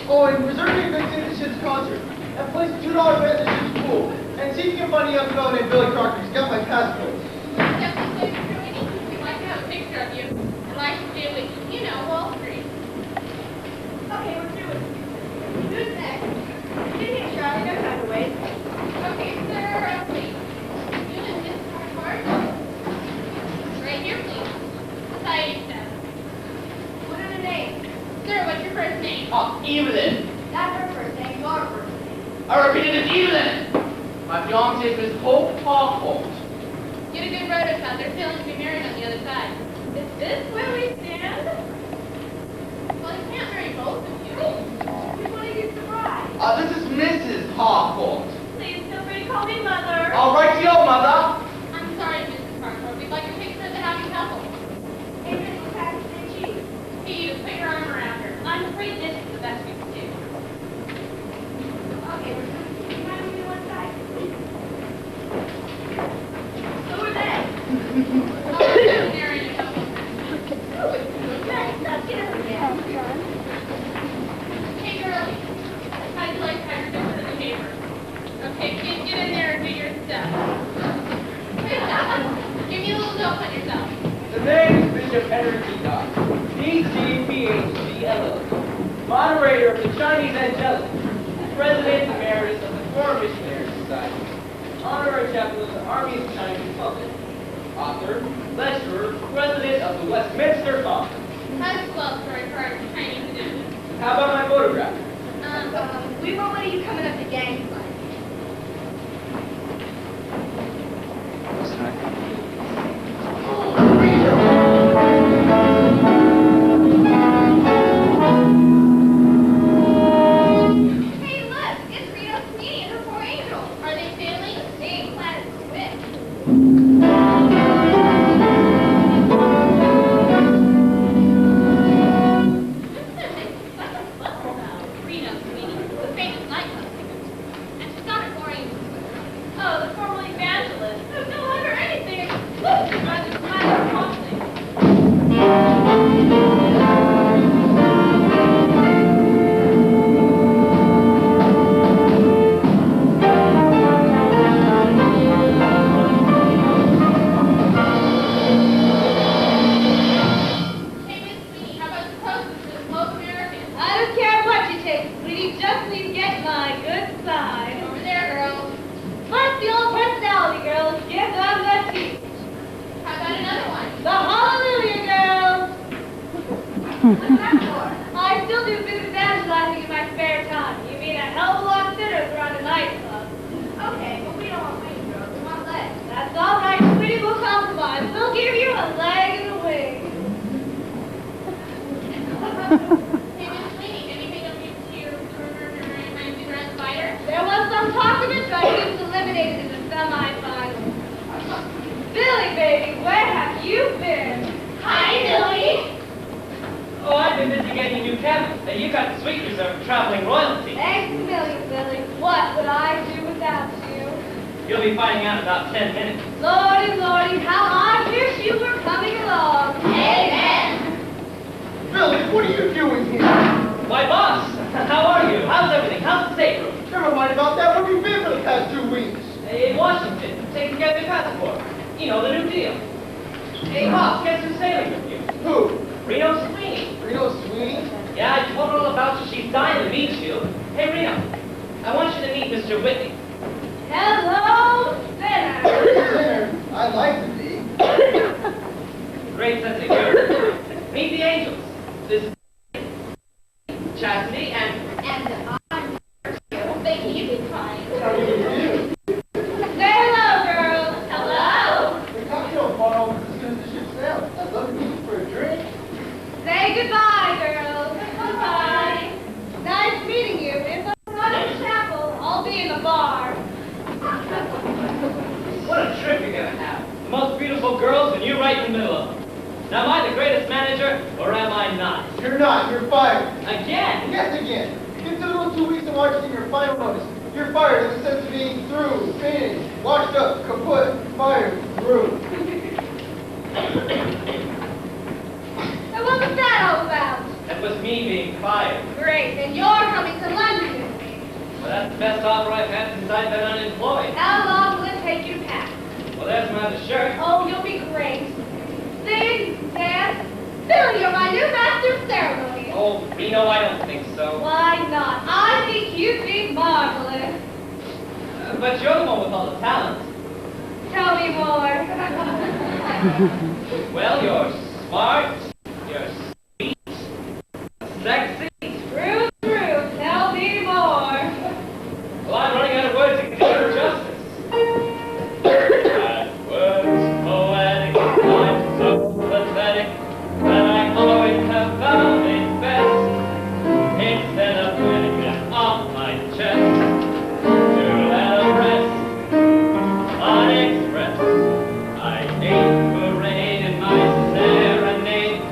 Oh, and reserve your good ticket to Ship's concert. And place a $2 bet at the Ship's pool. And see if you can find a young fellow named Billy Crocker. He's got my passport. Definitely, we'd like to have a picture of you. And like to stay with you. You know, Wall Street. Okay, we're through with it. Who's next? Get here, Charlie. No time to wait. Okay, sir, please. You in this card? Right here, please. Society staff. What are the names? Sir, what's your first name? Evelyn. Not her first name, your first name. I repeat it, it's Evelyn. My fiancée is Miss Hope Harcourt. Get a good rotor shot. They're failing to be married on the other side. Is this where we stand? Well, you can't marry both of you. We want to use the bride. This is Mrs. Harcourt. Please feel free to call me Mother. All right, to your mother. I'm sorry, Mrs. Parker. We'd like a picture of the happy couple. Hey, Mrs. Paxton and Cheese. Hey, you just put your arm around her. I'm afraid this is the best we can do. Okay, we're through. You mind moving to one side? Who are they? Oh, they're marrying a couple. Let's get her again. Hey, girlie. How'd you like to have your picture in the paper? Okay, get in there and do your stuff. Hey, give me a little dope on yourself. The name is Bishop Henry T. Dodd, D.G.P.H.G.L.O., moderator of the Chinese Angelic, president emeritus of the Foreign Missionary Society, honorary chaplain of the Army of the Chinese Republic, author, lecturer, president of the Westminster Conference. How's the club story for our Chinese edition? How about my photograph? We want one of you coming up the gangplank. Hey, look! It's Rita Sweeney and her poor angel. Are they family? They ain't glad it's quit. Rita Sweeney, the famous nightclub singer. And she's got her poor angel. Oh, the formal evangelist. Who's no longer anything exclusive rather smiling promptly. Hey, Miss Sweeney, how about the toast for the Globe American? I don't care what you take, sweetie. Just please get my good side. Over there, girls. First, the old personality, girls. Give them the tea. How about another one? The hallelujah, girls. What's that for? I still do a bit of evangelizing in my spare time. You mean a hell of a lot of sinners around a nightclub. Okay, but we don't want wings, girls. We want legs. That's all right, sweetie. We'll compromise. We'll give you a leg and a wing. Hey, Miss Sweeney, anything of use to your around the fighter? There was some talk of it, but he was eliminated in the semifinals. Billy, baby, where have you been? Hi, Billy. Oh, I've been busy getting a new cabin. And you got the suite reserved for traveling royalty. Thanks a million, Billy. What would I do without you? You'll be finding out in about 10 minutes. Lordy, Lordy, how I wish you were coming along. Amen. Billy, what are you doing here? Why, boss, how are you? How's everything? How's the stateroom? Never mind about that. Where have you been for the past 2 weeks? In Washington, taking care of your passport. You know, the New Deal. Hey, boss, guess who's sailing with you? Who? Reno Sweeney. Reno Sweeney? Yeah, I told her all about you. She's dying to meet you. Hey, Reno, I want you to meet Mr. Whitney. Hello, sinner. Sinner. I'd like to be. Great sense of humor. Meet the angels. This is Chastity and... And I'm Becky, you be fine. How do you do? Say hello, girls. Hello. The cocktail bar opens as soon as the ship sails. I'd love to meet you for a drink. Say goodbye, girls. Goodbye. Nice meeting you. If I'm not in the chapel, I'll be in the bar. What a trip you're gonna have. The most beautiful girls and you right in the middle of them. Now, am I the greatest manager, or am I not? You're not. You're fired. Again? Yes, again. Get the little 2 weeks of Washington your final notice. You're fired in the sense of being through, finished, washed up, kaput, fired, through. And what was that all about? That was me being fired. Great. great, and you're coming to London with me. Well, that's the best offer I've had since I've been unemployed. How long will it take you to pack? Well, there's my other shirt. Oh, you'll be great. Sing, dance, Billy, you're my new master of ceremonies. Oh, Reno, I don't think so. Why not? I think you'd be marvelous. But you're the one with all the talent. Tell me more. Well, you're smart, you're sweet, sexy. True, true. Tell me more. Well, I'm running out of words to do her justice. And words poetic, I'm so pathetic, that I always have found it best, instead of putting it on my chest, to let them rest, unexpressed. I hate parade in my serenade,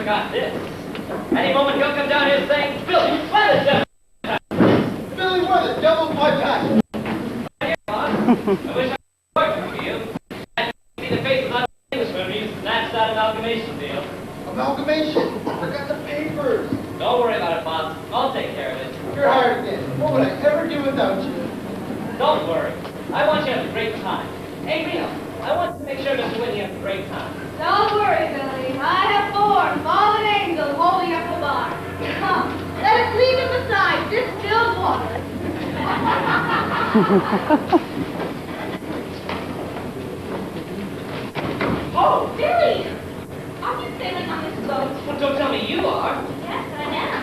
forgot this. Any moment he'll come down here saying, Billy, why the devil? Billy, where the devil's my passion? Here, Bob. I wish I could work for you. I see the face of my Englishman who snatched that amalgamation deal. Amalgamation. Forgot the papers. Don't worry about it, Bob. I'll take care of it. You're hired again. What would I ever do without you? Don't worry. I want you to have a great time. Hey, Reno, I want to make sure Mr. Whitney has a great time. Don't worry, Billy. I have 4 fallen angels holding up the bar. Come, let us leave them beside distilled water. Oh! Billy, are you sailing on this boat? Well, don't tell me you are. Yes, I am.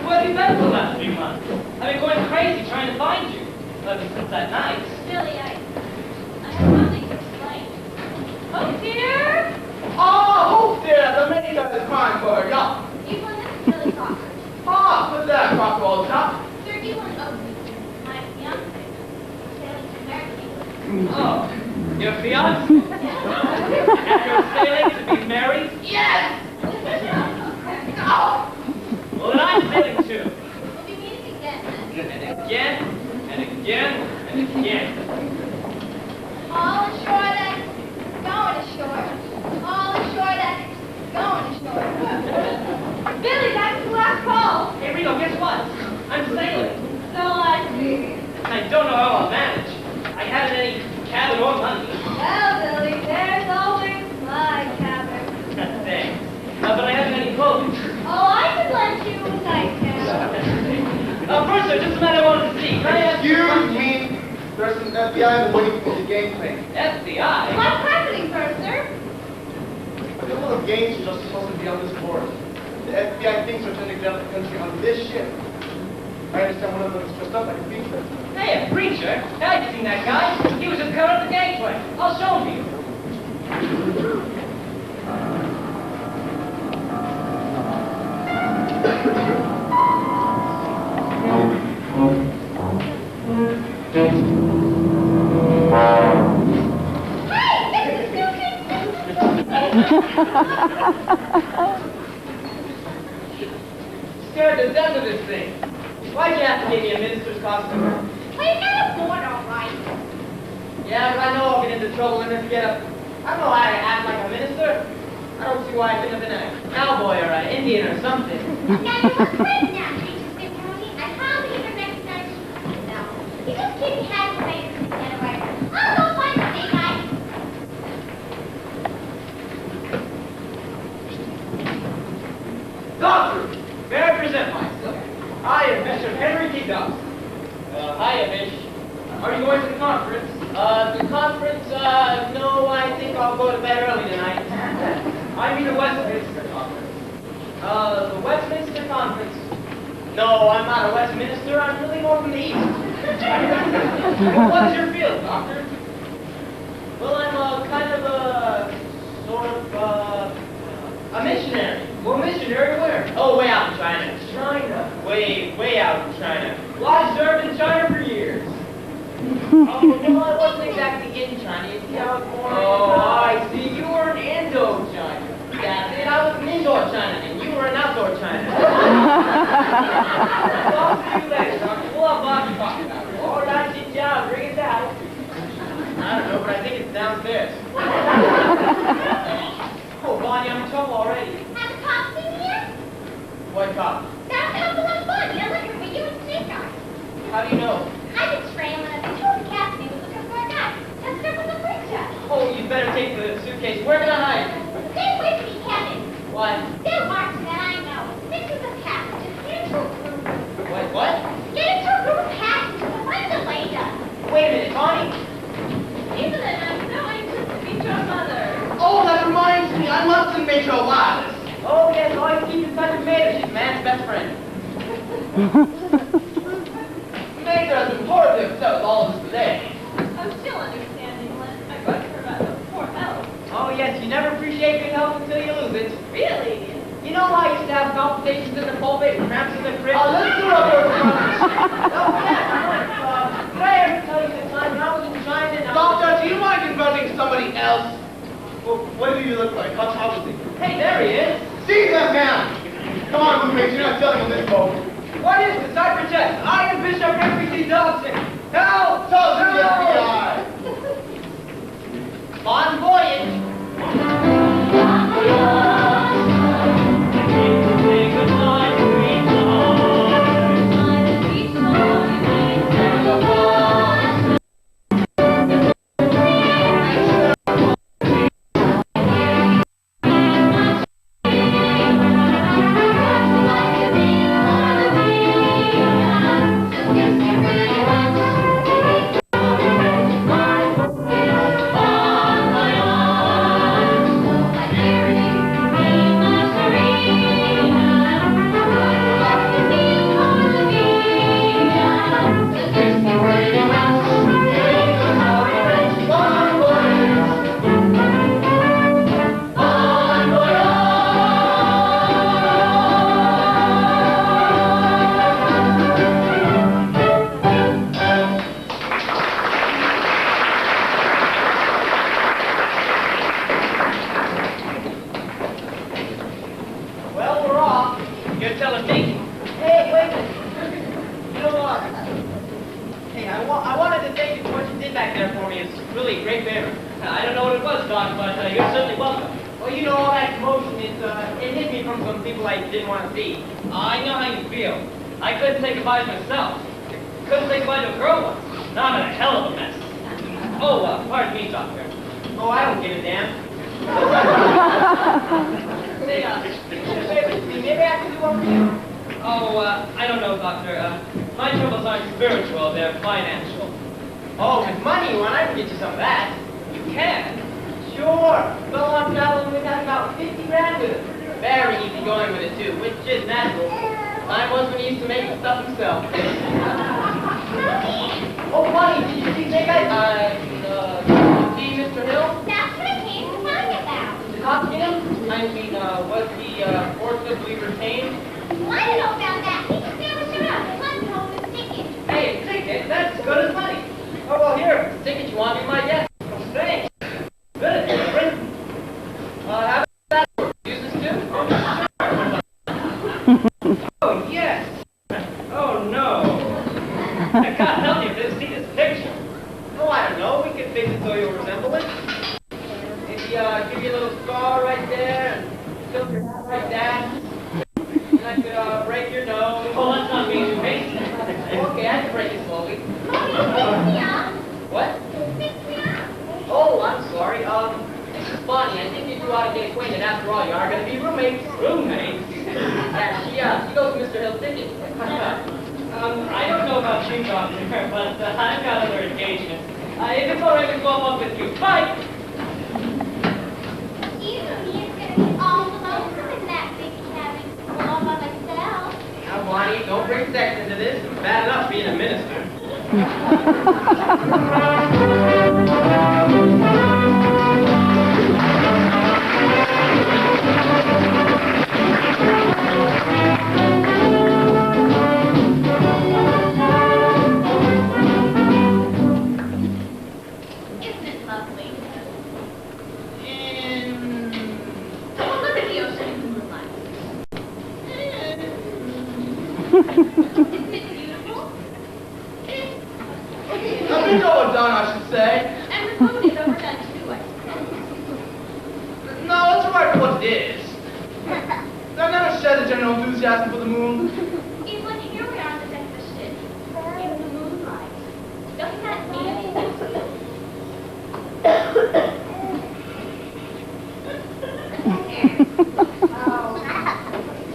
Where have you been for the last 3 months? I've been going crazy trying to find you. Ever since that night. Billy, I have nothing to explain. Oh, dear. Oh, dear, the minister is crying for her yacht. Evelyn, this is Billy Crocker. Ah, what's that, Crocker, old top? Sir Evelyn Oakley, my fiancé, sailing to America. Oh, your fiancé? And you're sailing to be married? Yes! Oh! Well, then I'm sailing too. We'll be meeting again. And again, and again, and again. All ashore then, going ashore. All ashore then, going ashore. Billy, that's the last call. Hey, Reno, guess what? I'm sailing. So I see. I don't know how I'll manage. I haven't any cabin or money. Well, Billy, there's always my cabin. Thanks. But I haven't any clothing. Oh, I could lend you a nightcap. First, sir, just a matter I wanted to see. Can I ask you Excuse something? me. There's some FBI waiting for the game plan. FBI? What's happening, Purser? There's a lot of games just supposed to be on this board. The FBI thinks we're trying to get out of the country on this ship. I understand one of them is dressed up like a preacher. Hey, a preacher? Hey, I've seen that guy. He was just coming up the gangway. I'll show him to you. Scared to death of this thing. Why'd you have to give me a minister's costume? Well, you got a board all right. Yeah, but I know I'll get into trouble and if you get a... I don't know how to act like a minister. I don't see why I couldn't have been a cowboy or an Indian or something. Now, you look great now, Mr. County. I hardly even recognize you. No. You just keep your head away from the away. I'll go find the big guy. Doctor, may I present myself? I am Bishop Henry T. Dawson. Hiya, Bish. Are you going to the conference? The conference, no, I think I'll go to bed early tonight. I mean the Westminster Conference. The Westminster Conference. No, I'm not a Westminster, I'm really more from the East. What's your field, Doctor? Well, I'm kind of a, sort of, a missionary. Well, missionary where? Oh, way out in China. China? Way out in China. Well, I served in China for years. Oh, well, I wasn't exactly in China. You see how it's more... Oh, I see. You were in Indochina. That's it. I was in Indochina, and you were in outdoor China. Well, I'll see you later, Doctor. We'll have lots to talk about. All right, good job. Bring it down. I don't know, but I think it's downstairs. Oh, Bonnie, I'm in trouble already. Have a cop seen here? What cop? That couple on Bunny. I'm looking for you and Snake Eyes. How do you know? I've been trailing up. They told the captain he was looking for a guy. That's there with a preacher. Oh, you'd better take the suitcase. Where can I hide? Stay with me, Kevin. What? They're marching that I know. This is a captain. Just get into a group. What? Get into a group of passengers and find the later. Wait a minute, Bonnie. Evelyn, I'm so anxious to meet your mother. Oh, that reminds me. I must have made your wireless. Oh, yes, always keep in touch with Mater. She's man's best friend. Mater has been horribly upset with all of us today. I'm still understanding, Lynn. I got her about the poor health. Oh, yes, you never appreciate good health until you lose it. Really? You know how I used to have palpitations in the pulpit and cramps in the crib? Let's do our work. Oh, yes, did I ever tell you the time I was in China and I was... Doctor, do you mind converting somebody else? Well, what do you look like? How was he? Hey, there he is. Jesus, man! Come on, Blueface, you're not selling on this boat. What is this? I protest. I am Bishop Henry C. Dobson. Help! Tell us who the FBI. Bon voyage.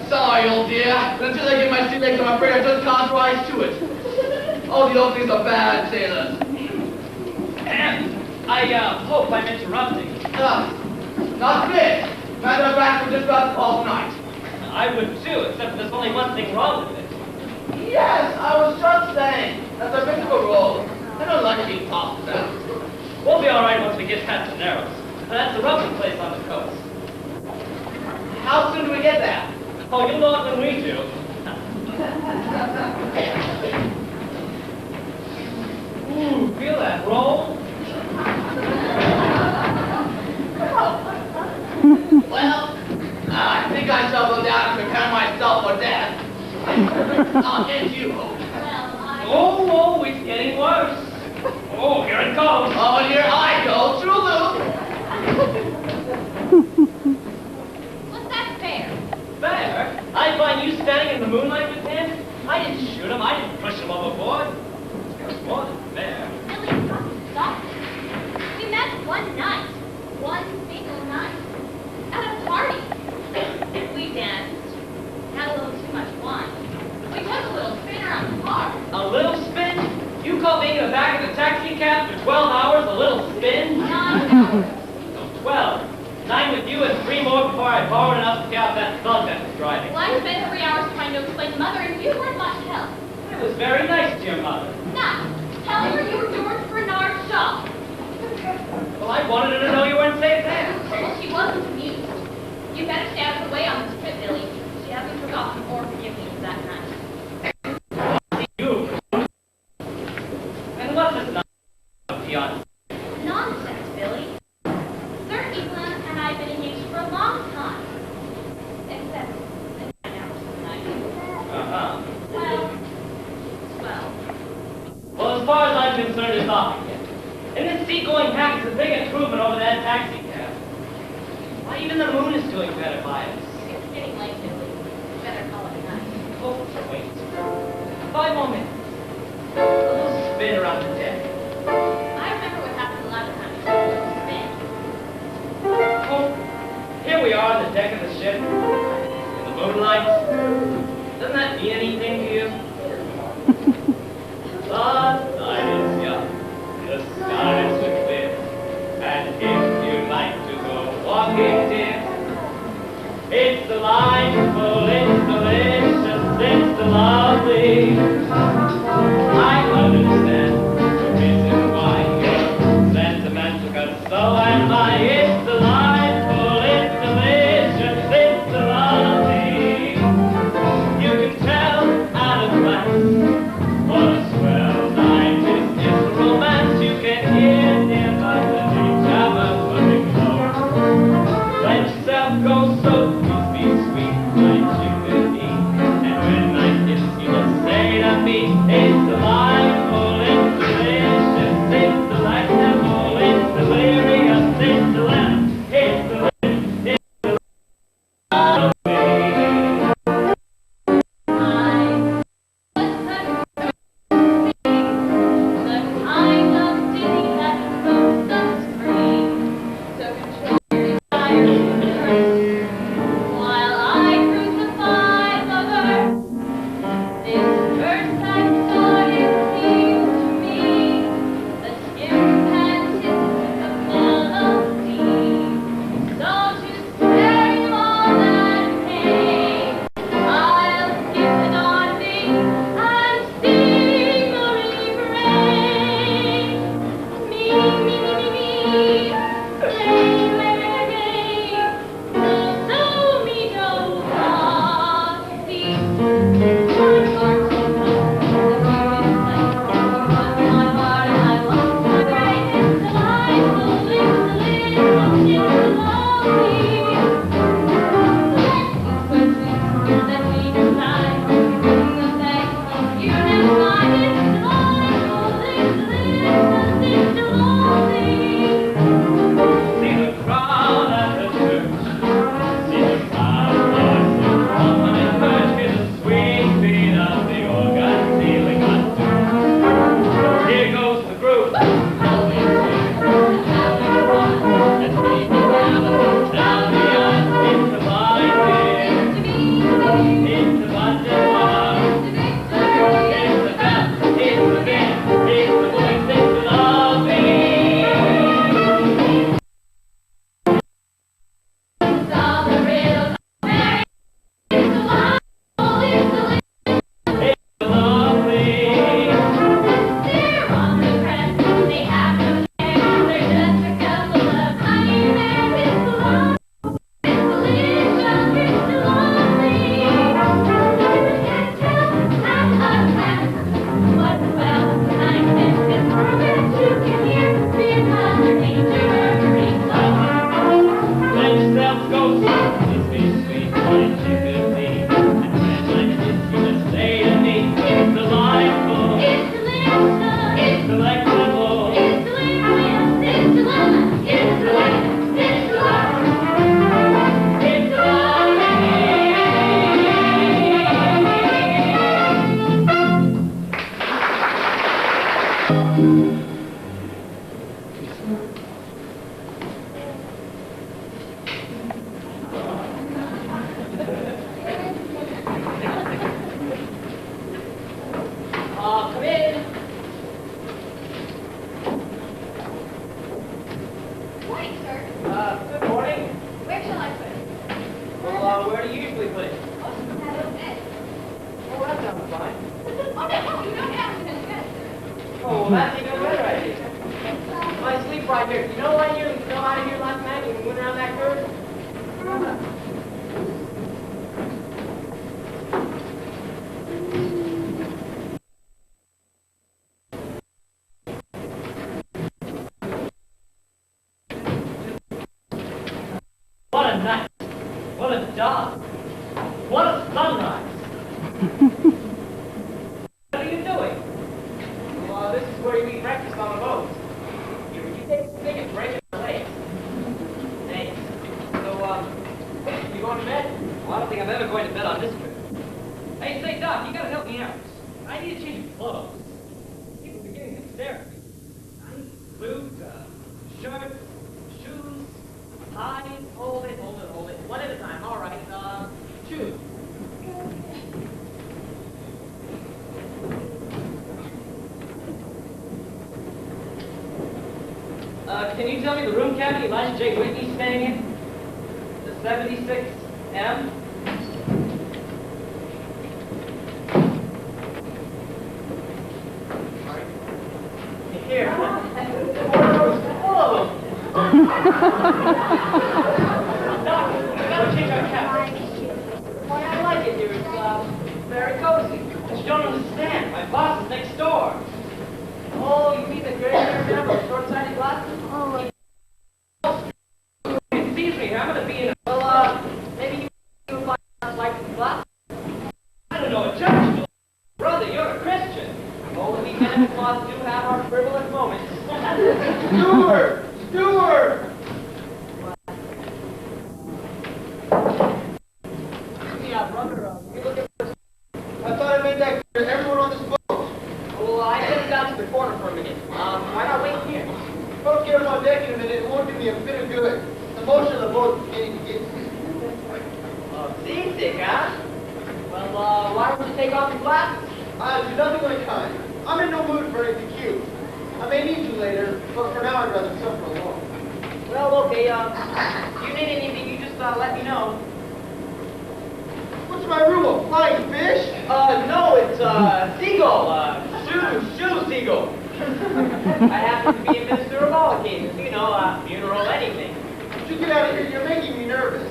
Sorry, old dear. Until I get my sea legs, I'm afraid I just can't rise to it. All the openings are bad, sailors. I hope I'm interrupting. Not a bit. Matter of fact, we're just about to call tonight. I would too, except there's only one thing wrong with it. Yes, I was just saying. That's a bit of a roll. I don't like being tossed about. We'll be all right once we get past the Narrows. That's a roughing place on the coast. How soon do we get there? Oh, you'll know it when we do. Ooh, feel that roll? Well, I think I prepare myself for death. I'll get you. Well, I... Oh, it's getting worse. Oh, here it comes. Oh, and here I go, through loop. What's that fair? Fair? I find you standing in the moonlight with him? I didn't shoot him. I didn't push him overboard. It's more than fair. Billy, stop it. We met one night. One single night. At a party. We danced. Had a little too much wine. We took a little spin around the park. A little spin? You call being in the back of the taxi cab for 12 hours a little spin? 9 hours. 12. 9 with you and 3 more before I borrowed enough to cap that thug that was driving. Well, I spent 3 hours trying to explain to Mother, and you weren't much help. It was very nice to your mother. Now, tell her you were George Bernard's shop. Well, I wanted her to know you weren't safe there. Well, she wasn't amused. You better stay out of the way on this trip, Billy. She hasn't forgotten or forgiven me for that night. You. And what's this nonsense, fiance? Nonsense, Billy. Sir Evelyn and I have been engaged for a long time. Except the 9 hours tonight. Uh-huh. Well. Well, as far as I'm concerned, it's off again. And this seat-going hack is a big improvement over that taxi cab. Why, even the moon is doing better by us. It's getting late, Billy. Better call it night. Oh, wait. 5 more minutes. A little spin around the deck. I remember what happened the last time you took a little spin. Oh, here we are on the deck of the ship. In the moonlight. Doesn't that mean anything to you? The night is young. The skies are clear. And if you'd like to go walking, dear, it's delightful, it's delicious, it's lovely. I understand the reason why you're sentimental, 'cause so am I. It's delightful, it's delicious, it's lovely. You can tell at a glance what a swell night is. It's romance. You can hear near by the beach have a swimming low. Let yourself go so sweet, sweet, night you can eat. And when night hits, you must say to me, it's delightful, it's delicious, it's delectable, it's delirious, it's delectable, it's Morning, sir. Good morning. Where shall I put it? Well, where do you usually put it? Oh, that little bed. Oh, that sounds fine. Oh, no, you don't have to do that, sir. Oh, well, that's even a better idea. I sleep right here. You know what you know out of here last night when we went around that curve? What a night. What a dawn. What a sunrise. What are you doing? Well, this is where you eat breakfast on a boat. You take a stick and break it in legs. Thanks. So, you going to bed? Well, I don't think I'm ever going to bed on this trip. Hey, say, Doc, you gotta help me out. I need to change clothes. People are beginning to stare at me. I need boots, shirt, shoes, tie. Hold it. One at a time. All right. Shoes. Can you tell me the room cabin Elijah J. Whitney's staying in? The 76M? Here. Full of them. Doc, we gotta change our cabin. Why, I like it here. It's very cozy. But you don't understand. My boss is next door. Oh, you mean the gray-haired man with short-sighted glasses? Oh, He sees me. I'm gonna be in a... Well, maybe you would like some glasses? I don't know, a church. Brother, you're a Christian. Oh, we Santa Claus do have our frivolous moments. Stewart! Stewart! Yeah, brother, you looking for... I thought I made that clear to everyone on this boat. Well, I stepped down to the corner for a minute. Why not wait here? If I don't get on deck in a minute, it won't do me a bit of good. The motion of the boat is getting to get to me. Seasick, huh? Well, why don't you take off your glasses? I'll do nothing of the kind. I'm in no mood for anything cute. I may need you later, but for now I'd rather suffer alone. Well, okay, if you need anything, you just let me know. What's my rule? A flying fish? No, it's, seagull, shoe seagull. I happen to be a minister of all occasions, you know, funeral, anything. Would you get out of here? You're making me nervous.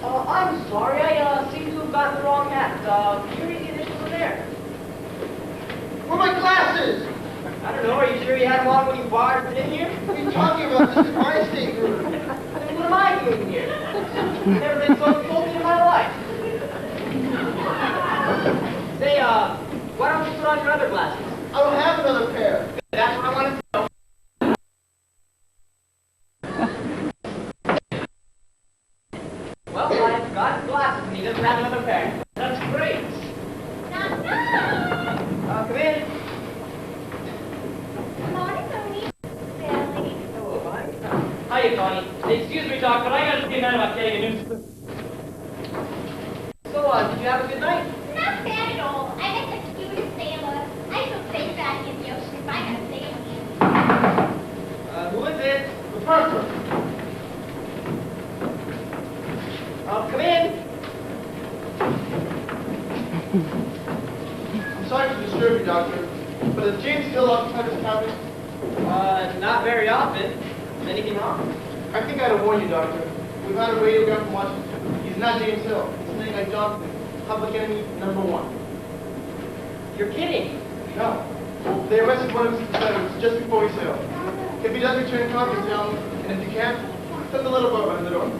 I'm sorry, I seem to have gotten the wrong hat. You read the initials in there. Where are my glasses? I don't know, are you sure you had them on when you barged in here? What are you talking about? This is my stateroom. Then what am I doing here? Never been so insulted in my life. Say, why don't you put on your other glasses? I don't have another pair. That's what I wanted to know. Well, I've got glasses and he doesn't have another pair. That's great. Knock, knock. Come in. Good morning, Tony. Sally. Hello, Bonnie. Hiya, Connie. Excuse me, Doc, but I gotta see a man about getting a new... So, did you have a good night? Not bad at all. I met the cutest sailor. I feel safe out here in the ocean if I gotta say it. Who is it? The purser. Come in. I'm sorry to disturb you, Doctor, but is James Hill outside his cabin? Not very often. Anything wrong? I think I had to warn you, Doctor. We've had a radiogram from Washington. He's not James Hill. He's something like Johnson. Public enemy number 1. You're kidding. No. They arrested one of his competitors just before we sailed. If he does return, contact him, and if you can't, send the little boat by the door.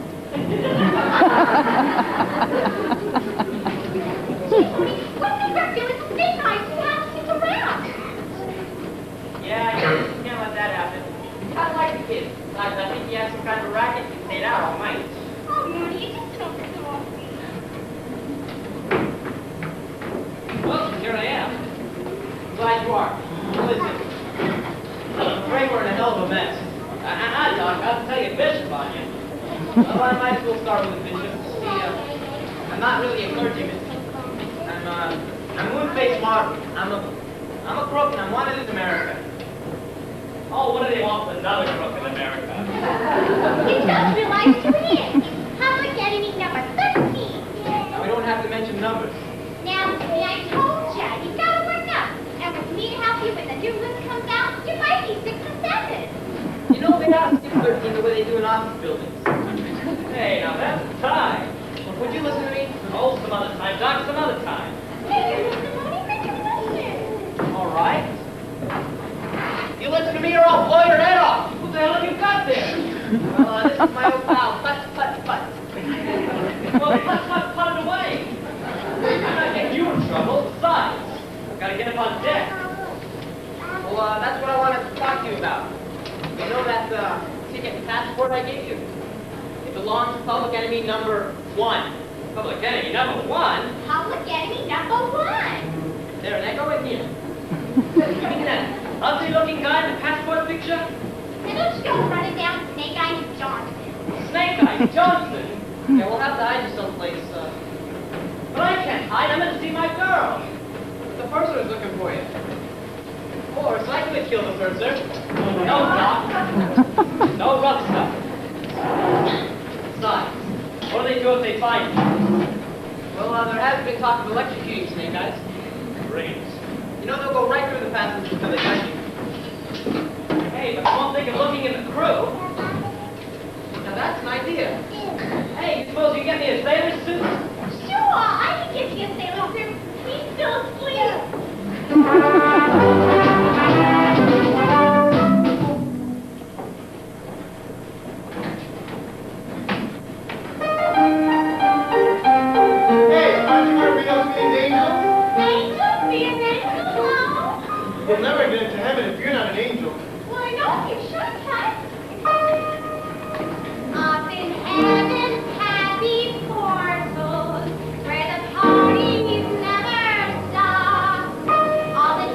What bigger feeling from midnight? You have to stick around. Yeah, you can't let that happen. I like the kid. Besides, I think he has some kind of racket and stayed out all night. Oh, Moody, you just took it off me. Well, here I am. Glad you are. Listen, I'm afraid we're in a hell of a mess. Doc, I'll tell you, Bishop on you. Well, I might as well start with the bishop. See, I'm not really a clergyman. I'm moon-faced Martin. I'm a crook and I'm wanted in America. Oh, what do they want with another crook? just realized who it is. Public enemy number 13. Now, we don't have to mention numbers. Now, see, I told ya, you gotta work up. And with me to help you when the new list comes out, you might be 6 or 7. You know, they have skip 13 the way they do in office buildings. Hey, now that's time. Well, would you listen to me? Oh, some other time, Doc, some other time. Hey, listen, listen. All right. You listen to me or I'll blow your head off. What the hell have you got there? Well, this is my old pal, Put. Well, put it away. I'm not getting you in trouble. Besides, I've got to get up on deck. Well, that's what I wanted to talk to you about. You know that ticket and passport I gave you? It belongs to public enemy number 1. Public enemy number 1? Public enemy number 1. There, now go in here. You mean that ugly-looking guy in the passport picture? Now don't you go running down Snake Eyes Johnson. Snake Eyes Johnson? Yeah, we'll have to hide you someplace. But I can't hide. I'm going to see my girl. The purser is looking for you. Of course, I could kill the purser. No, Doc. No rough stuff. Besides, what do they do if they find you? Well, there has been talk of electrocuting Snake Eyes. Great. You know, they'll go right through the passengers until they find you. Hey, but I won't think of looking in the crew. Now that's an idea. Hey, you suppose you can get me a sailor suit? Sure, I can get you a sailor suit. He's still asleep. Hey, aren't you going to read out to these angels? Angel, be an angel now. You'll never get into heaven if you're not an angel. Well, I know you should, cut. Up in heaven's happy portals, where the parties never stop. All the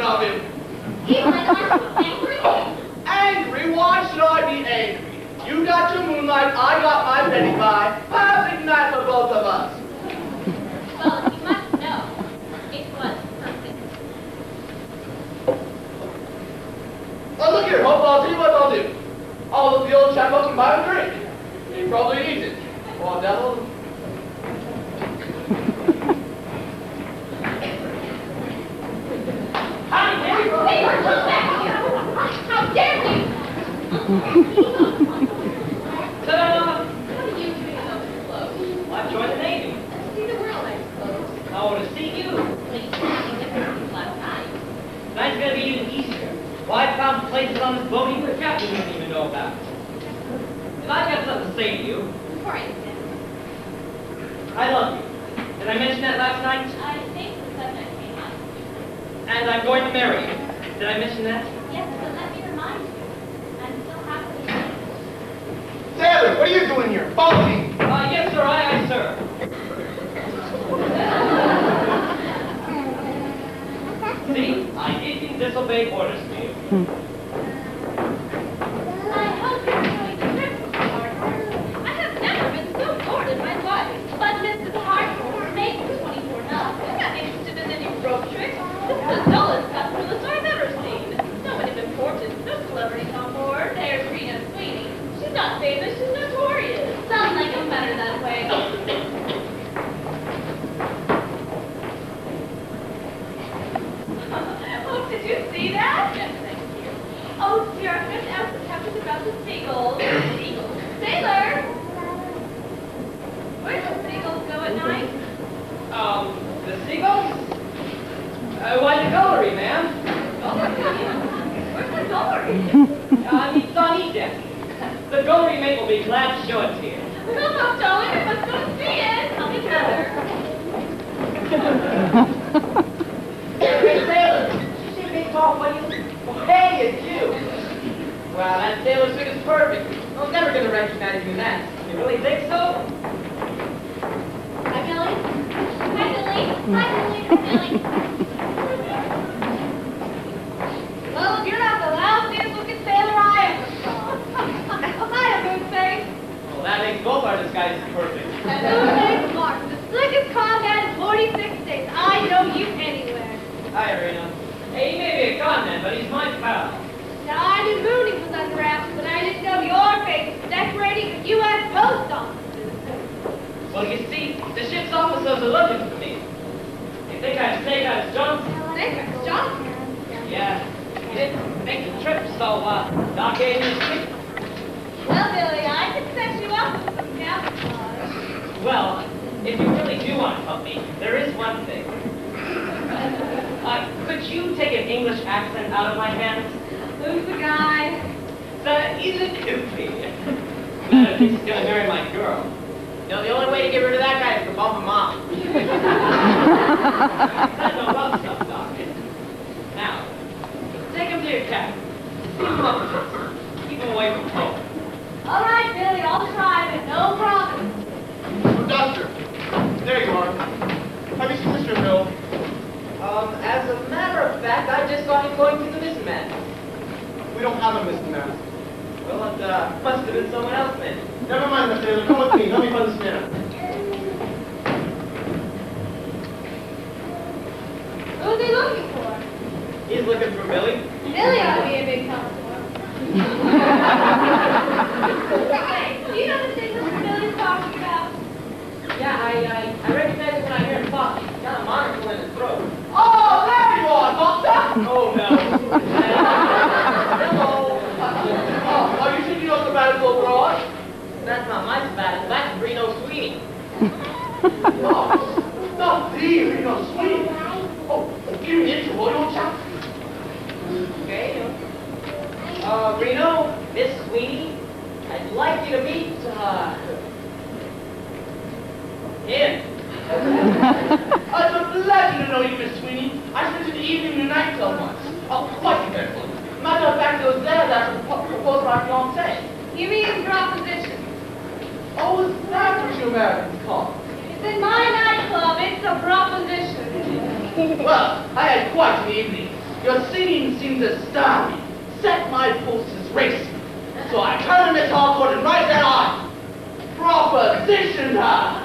of him. Evelyn, aren't you angry? Angry? Why should I be angry? You got your moonlight, I got my Betty Pie. Perfect night for both of us. Well, you must know, it was perfect. Oh, look here, Hope, I'll tell you what I'll do. I'll look the old chap up and buy him a drink. He probably needs it. Poor devil. How dare you? Hey, come back here! How dare you? Ta-da! What are you doing in those clothes? Well, I've joined the Navy. To see the world, I suppose. I want to see you. Well, you said something different since last night. Tonight's going to be even easier. Well, I found places on this boat you the captain didn't even know about. And I've got something to say to you. For instance, I love you. Did I mention that last night? I think the subject came up. And I'm going to marry you. Did I mention that? Yes, but let me remind you, I'm still happily married. Sailor, what are you doing here? Follow me. Yes, sir. Aye, sir. See, I didn't disobey orders for you. I hope you're enjoying the trip, Mr. Hartford. I have never been so bored in my life. But Mrs. Hartford makes 24 knots. I'm not interested in any rope tricks. This is the dullest customless I've ever seen. No one of importance, no celebrities on board. There's Rena Sweeney. She's not famous, she's notorious. Sounds like I'm better that way. Oh, did you see that? Yes, thank you. Oh, dear, I'm going to ask the captain about the seagulls. Seagulls? Sailor! Where do seagulls go at night? The seagulls? Why, the gullery, ma'am. Where's the gullery? It's on E-deck. The gullery mate will be glad to show it to you. Come on, darling, I must go see it. Tell me better. Hey, sailor! You see a big tall what you? Oh, hey, it's you! Wow, that sailor suit is perfect. I was never gonna recognize you in that. You really think so? Hi, Billy. Hi, Billy. Hi, Billy. Hi, Billy. Well, if you're not the lousiest looking sailor I ever saw. Hi, Boothface. Well, that makes both our disguises perfect. And Boothface Martin, the slickest con man in 46 states. I know you anywhere. Hi, Reno. Hey, he may be a con man, but he's my pal. Now, I knew Mooney was under wraps, but I didn't know your face was decorating the U.S. Post Office. Well, you see, the ship's officers are looking for me. They think I'm Snake Eyes Johnson. Thanks, Johnson. Yeah, he didn't make the trip, so, Doc gave me a ticket. Well, Billy, I can set you up with some camouflage. Well, if you really do want to help me, there is one thing. Could you take an English accent out of my hands? Who's the guy? He's a cutie. Matter if he's gonna marry my girl. You know, the only way to get rid of that guy is to bump him off. That's no love stuff, Doc. Now, take him to your cabin. See him up. Keep him away from home. All right, Billy, I'll try, but no promise. Oh, Doctor, there you are. Have you seen Mr. Mill? As a matter of fact, I just saw him going through the missing man. We don't have a missing man. Well, it must have been someone else then. Never mind, Mr. Taylor. Come with me. Let me find this man. Who's he looking for? He's looking for Billy. Billy ought to be a big counselor. Hey, do you know the thing Mr. Billy's talking about? Yeah, I recognize it when I hear him talk. He's got a monocle in his throat. Oh, there you are, Doctor! Oh, no. Hello. Oh, are you taking your sabbatical abroad? That's not my sabbatical. That's Reno Sweeney. No, not the Reno Sweeney. Oh, give me an interval, you chap. Okay. Reno, Miss Sweeney, I'd like you to meet, him. It's a pleasure to know you, Miss Sweeney. I spent the evening in the nightclub once. Oh, quite eventful. Matter of fact, it was there that I proposed my fiancée. You mean proposition. Oh, is that what you Americans call it? It's in my nightclub. It's a proposition. Well, I had quite an evening. Your singing seems to stun me, set my pulses racing. So I turn Miss Harcourt and right there I proposition her.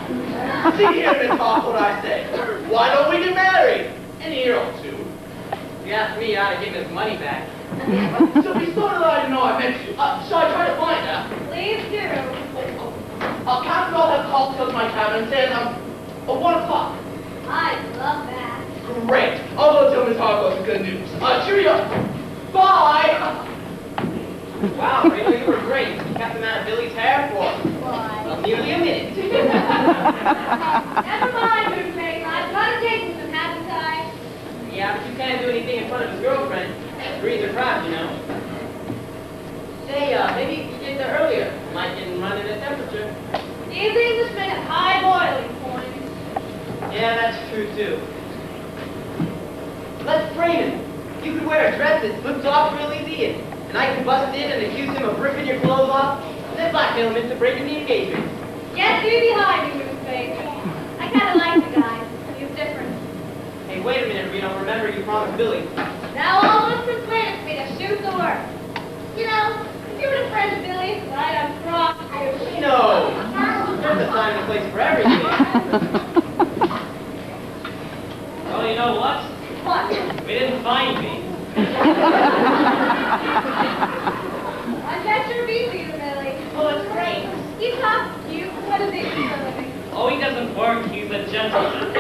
See here, Miss Harcourt, I say, why don't we get married in a year or two? If you ask me, I ought to give his money back. She'll be so delighted to know I met you. Shall I try to find her? Please do. Captain, I'll have cocktails in my cabin and say at 1 o'clock. I love that. Great. I'll go tell Miss Harcourt the good news. Cheerio. Bye. Wow, Rachel, you were great. You kept him out of Billy's hair for Why? nearly a minute. Never mind, Roommate. I've got to take some, haven't I? Yeah, but you can't do anything in front of his girlfriend. Breathe her crowd, you know. Say, maybe you could get there earlier. Might get him running at temperature. These Englishmen have high boiling points. Yeah, that's true, too. Let's frame him. You could wear a dress that slips off real easy, and I could bust in and accuse him of ripping your clothes off, and then blackmail him into breaking the engagement. Get you behind me, Roommate. I kind of like the guy. He's different. Hey, wait a minute, Reno. Remember you promised Billy. Now all this persuades me to shoot the work. You know, if you were a friend of Billy's, I'd have crossed you. No! There's a time and place for everything. Well, you know what? What? We didn't find me. I bet you're busy, Billy. Oh, it's great. You talk cute. What is it for a living? Oh, he doesn't work. He's a gentleman.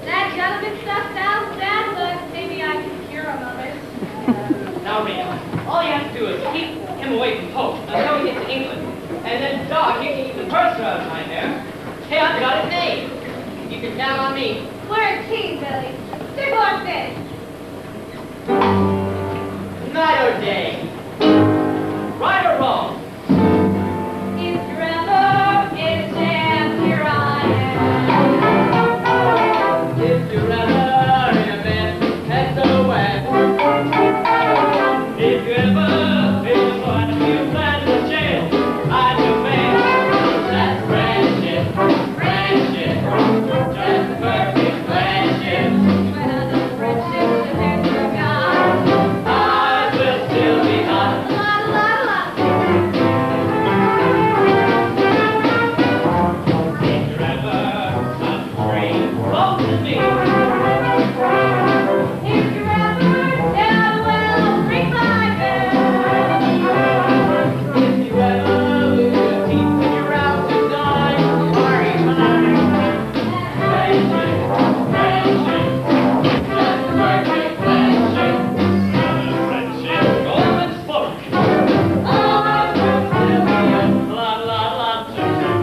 That gentleman stuff sounds bad, but maybe I can cure him of it. Now, Reno, all you have to do is keep him away from Pope until he gets to England. And then, Doc, you can keep the purser out of my hair. Hey, I've got his name. You can count on me. We're a team, Billy. Stick on this. Night or day. Right or wrong? If you're ever in a jam, here I am. If you're ever in a mess, head so west. If you ever feel like you plan to jail, I do beg. That's friendship, friendship, just a perfect friendship. Well, the friendship depends on God. I will still be hot. La, la, la. If you're ever afraid, close to me. If you're ever down, well, ring my bell. If you ever lose your teeth when you're out to dine, worry mine. Friendship, friendship, just a perfect friendship. Friendship, golden spoke. I will still be a La la la, choo choo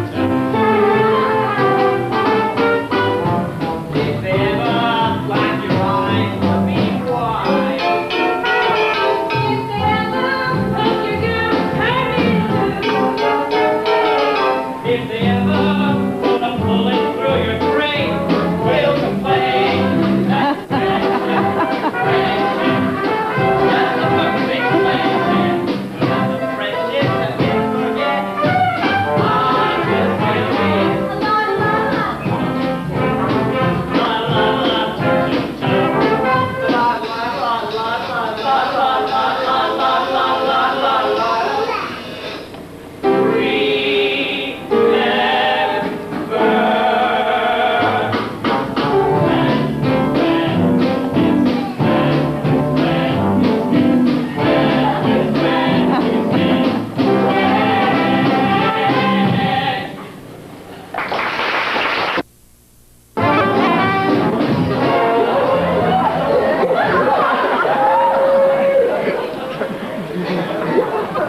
If they ever black your eyes, be wise. If they ever make your girl turn me loose. If they ever put a bullet through your brain, we'll complain. That's friendship, friendship, that's a perfect friendship. That's a friendship that we'll forget. I will still be La, la, la. la la la, choo choo choo. La la la la la la la la la la la la la.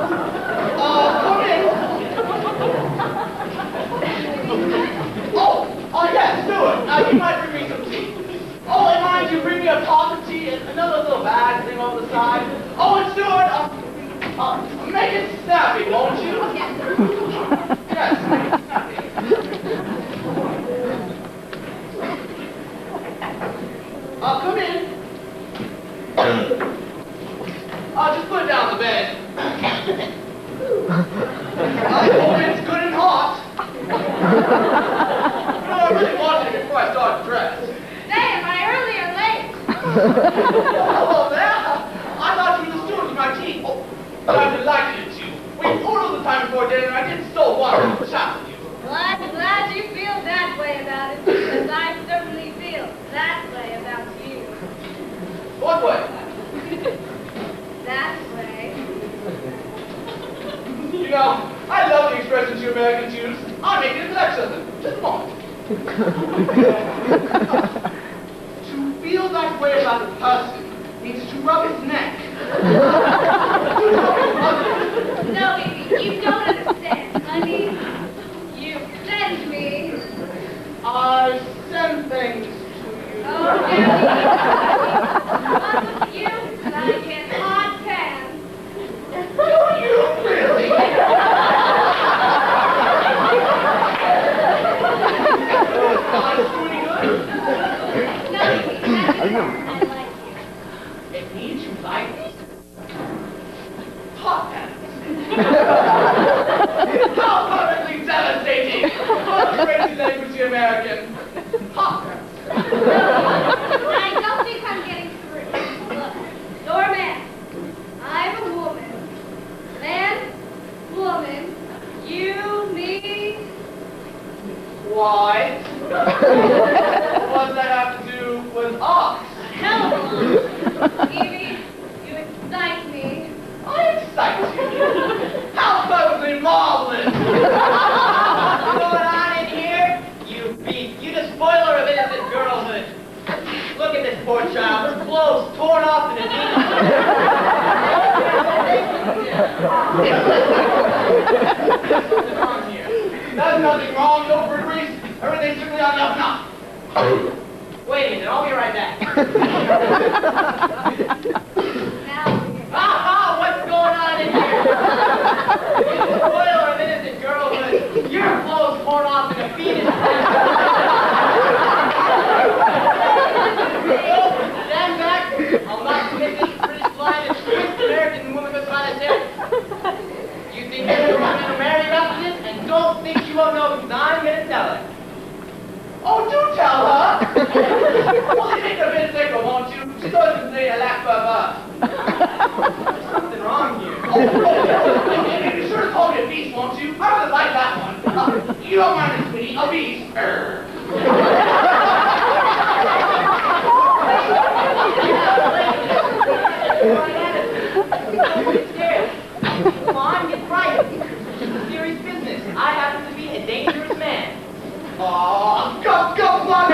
Come in. Oh, yes, Stuart. You might bring me some tea. Oh, and mind you, bring me a pot of tea and another little bag thing on the side. Oh, and Stuart, make it snappy, won't you? Yes, make it snappy. Come in. Just put it down on the bed. I hope it's good and hot. You know, I really wanted it before I started to dress. Say, am I early or late? How about that? But I'm delighted to. We poodled the time before dinner, and I did so want to chat with you. Well, I'm glad you feel that way about it, because I certainly feel that way about you. What way? That way. You know, I love the expressions you Americans use. I'm making a collection of them. Just a moment. To feel that way about a person means to rub his neck. No, baby, you don't understand, honey. You send me. I send things to you. Oh, yeah. With you, and I get hot pants. Do you really? No, baby, I like you. It means you like me? Hot pants. How perfectly devastating! What a crazy language, the American. Hot pants. I don't think I'm getting through. Look, you're a man. I'm a woman. Man, woman, you, me. Why? What does that have to do with us? Hell of a lot. Evie, you excite me. I excite you. How perfectly marvelous! What's going on in here? You beast. You the spoiler of innocent girlhood. Look at this poor child. Her clothes torn off in a Something wrong here. There's nothing wrong, no fripperies. Everything's strictly on the up and up. Wait a minute. I'll be right back. Now, Aha! What's going on in here? You the spoiler of innocent girlhood. Your clothes torn off in a fetus. Stand back. I'll not commit this British blind and twist American womanhood by the tip. You think you're going to marry after this, and don't think you won't know because I'm going to tell her. Oh, do tell her! Well, you think a bit thicker, won't you? She doesn't say a lack of There's something wrong here. Oh, you sure to call me a beast, won't you? I really like that one. You don't mind it, sweetie. A beast. Come on, get right. This is serious business. I happen to be a dangerous man. Aw, go, blood!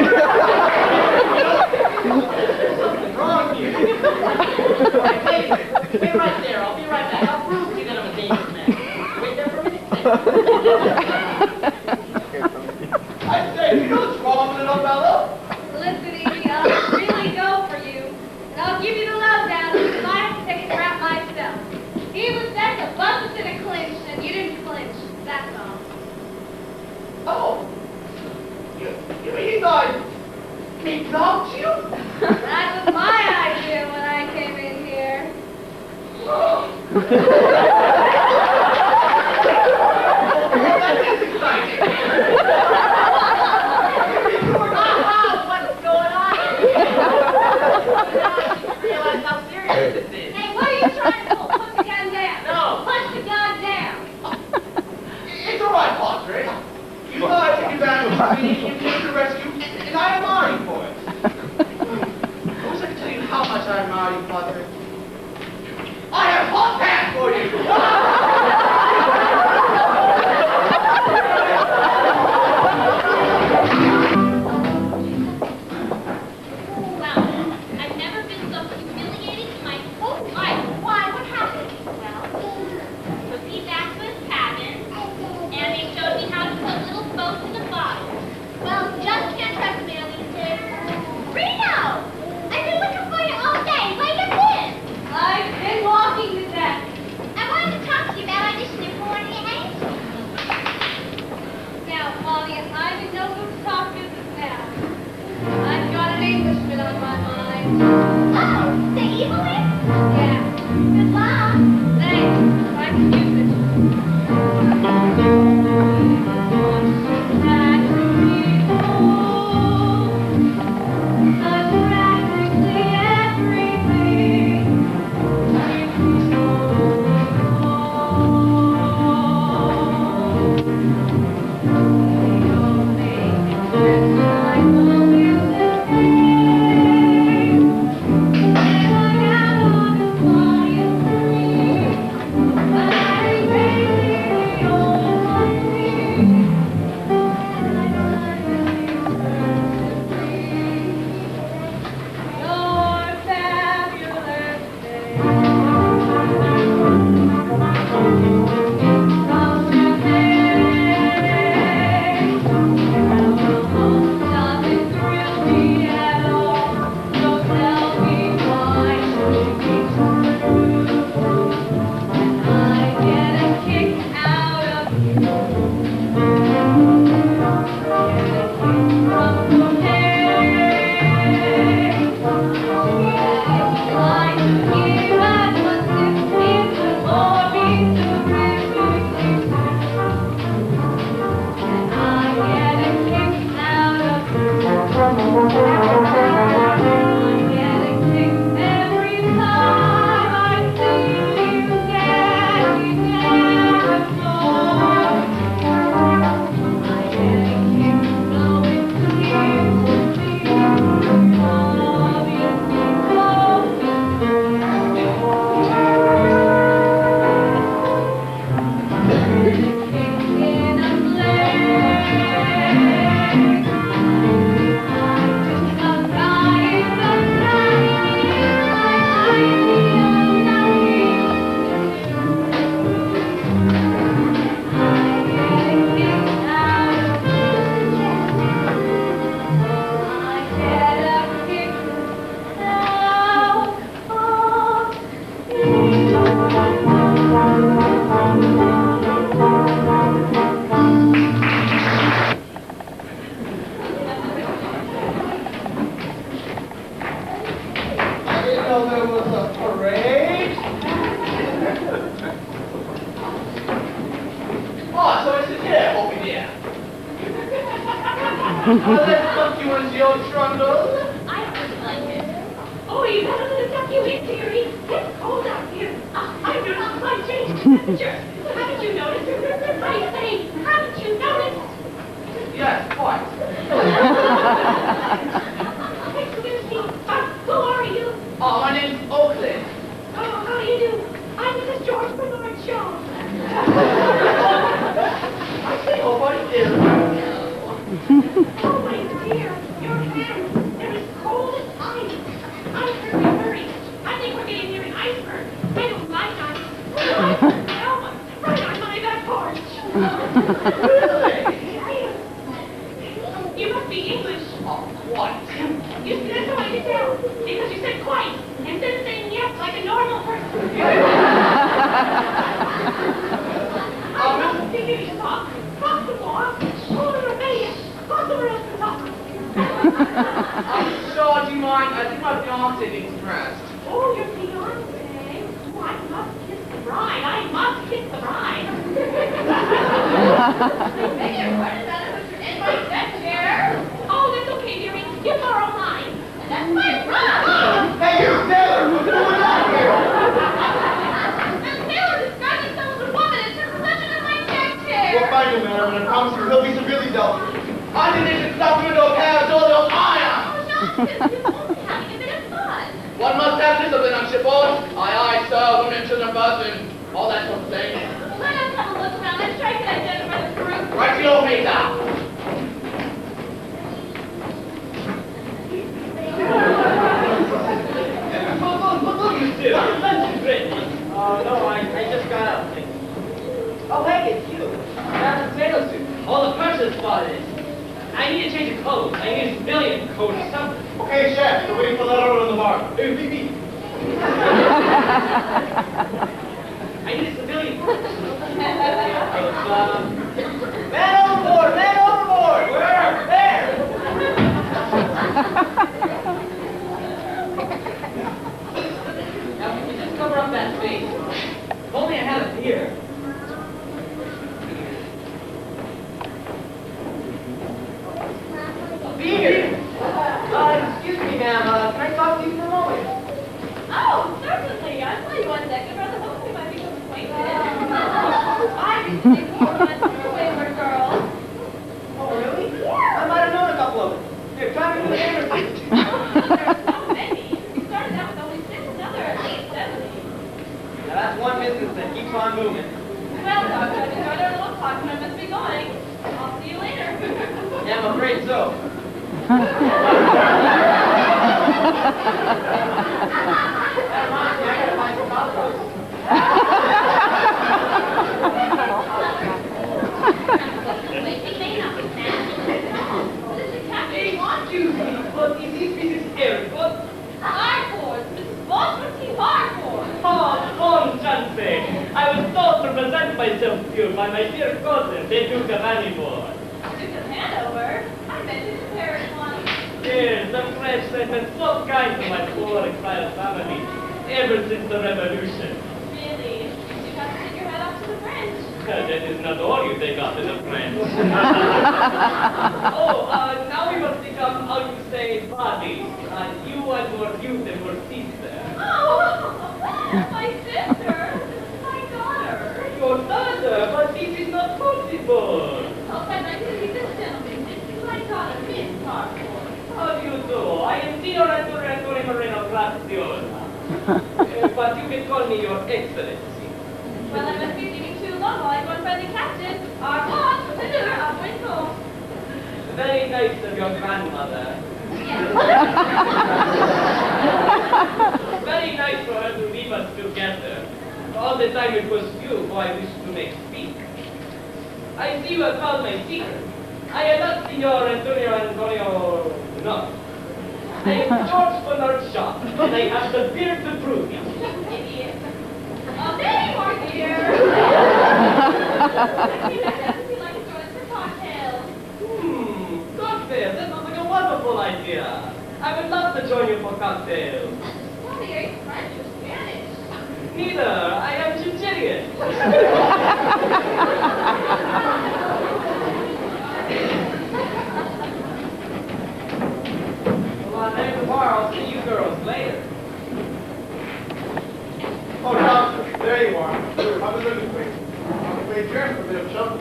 There's something wrong here. Wait right there. I'll be right back. I'll prove to you that I'm a dangerous man. Wait there for a minute. I say, you know what's wrong with little fellow? listen, Evie, I'll really go for you. And I'll give you the lowdown because I have to take a crap myself. He was set to bust us in a clinch, and you didn't flinch. That's all. Oh. You mean he thought he dumped you? That was my idea when I came in here. That is exciting. What's going on? Realize how serious this is. Hey, what are you trying to pull? Put the gun down. No. Put the gun down. It's all right, Padre. You thought I took advantage of me, you came to the rescue, and I admire you for it. I wish I could tell you how much I admire you, Padre. I have hot pants for you! Wow, I've never been so humiliated in my whole life. Why? What happened? Well, took me back to his cabin, and they showed me how to put little boats in a bottle. Well, just can't trust a man these days. Reno! I've been looking for you all day. Where you been? Oh, so it's here, over there. Well, let's tuck you into your trundle. I don't like it. Oh, you better let it tuck you in, dearie. It's cold out here. I do not like changing temperature. Haven't you noticed? I say, haven't you noticed? Yes, quite. Excuse me. Who are you? Oh, my name's Oakley. Oh, how do you do? I'm Mrs. George Bernard Shaw. I say, oh, what is Oh, my dear, your hands, they're as cold as ice. Hurry. I think we're getting near an iceberg. I don't like ice. Elma, right on my back porch. Really? You must be English. Oh, what? You see, that's how I can tell. Because you said quite, instead of saying yes like a normal person. I don't think you should talk. Talk some more. Hold on a minute. Go somewhere else and talk. Sure, do you mind? I think my fiancé needs dressed. Oh, your fiancé. Oh, I must kiss the bride. I must kiss the bride. I beg your pardon, Madam, but you're in my deck chair. Oh, that's okay, dearie. You borrow mine. And that's my bride. Hey, you sailor! What's going on here? The sailor described himself as a woman and took possession of my deck chair. We'll find him, madam, and I promise you he'll be severely dealt with. I think they should stop doing those hands all those iron. Oh, nonsense. You're only having a bit of fun. One must have discipline on shipboard. Aye, sir, women and children first, and all that sort of thing. Let us have a look around. I'm sure I can identify the crew. Right to your Mesa. What you do? Lunch is ready. Oh, no, I just got up. Oh, hey, it's you. That's a potato soup. Oh, the precious spotted. I need to change of clothes. I need a civilian coat or something. Okay, chef, we're waiting for that order in the bar. Hey, BB. I need a civilian coat. Man overboard! Man overboard! Where? There! Now, can you just cover up that space? If only I had a beer. Beer! Excuse me, ma'am. Can I talk to you for a moment? Oh, certainly. I'll tell you one second. Brother, hopefully we might become acquainted. I recently poured on some wayward girls. Oh, really? Yeah. I might have known a couple of them. Here, try me with the name or something. There's so many. We started out with only 6, now there are at least 70. Now, that's one business that keeps on moving. Well, Doctor, I've enjoyed our little talk, and I must be going. I'll see you later. Yeah, I'm afraid so. That reminds me, I gotta find some cockroaches. Wait, they may not be nasty. What is the captain want? Excuse me, but is this Mrs. Airport? Harcourt, Mrs. Bosworthy Harcourt. Oh, Tom Chansey. I was told to present myself to you by my dear cousin, the Duke of Hannibal. Duke of Hanover. I met him in Paris once. Yes, the French have been so kind to my poor exiled family ever since the Revolution. Really? You have to take your head off to the French. That is not all you take after the French. Now we must become, how you say, buddies. You and your beautiful sister. Oh, my sister. My daughter. Your daughter, but this is not possible. Oh, I'd like to meet this gentleman. This is my daughter, Miss Harcourt. How do you do? I am Signor Antonio Moreno Graziola. But you can call me your excellency. Well, I must be leaving too long while I go and find the captain. Our boss, for dinner, up and home. Very nice of your grandmother. Yes. Very nice for her to leave us together. All the time it was you who I wished to make speak. I see you have found my secret. I am not Signor Antonio, no. I am George Bernard Shaw, and I have the beard to prove it. Idiot. Oh, there you are, dear. You definitely like to join us for cocktails. Cocktails, that sounds like a wonderful idea. I would love to join you for cocktails. Tell me, are you French or Spanish? Neither, I am Chichirian. here for a bit of trouble.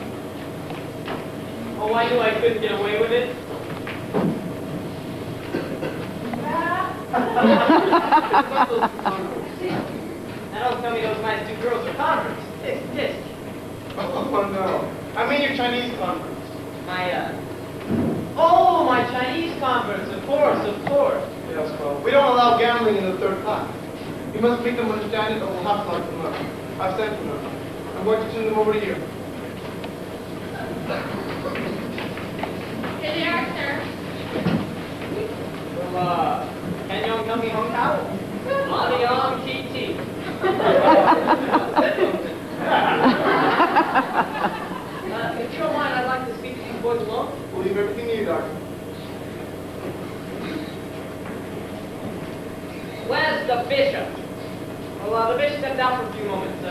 Oh, I knew I couldn't get away with it. Now don't tell me those nice two girls are converts. Disc. Oh, no. I mean your Chinese converts. Oh, my Chinese converts, of course. Yes, well, we don't allow gambling in the third class. You must make them understand it or we'll have to lock them up. I've sent for them. I'm going to send them over to you. Here they are, sir. Well, can you tell me home how? Mommy on TT. If you don't mind, I'd like to speak to these boys alone. We'll leave everything to you, Doctor. Where's the bishop? Well, the bishop stepped out for a few moments.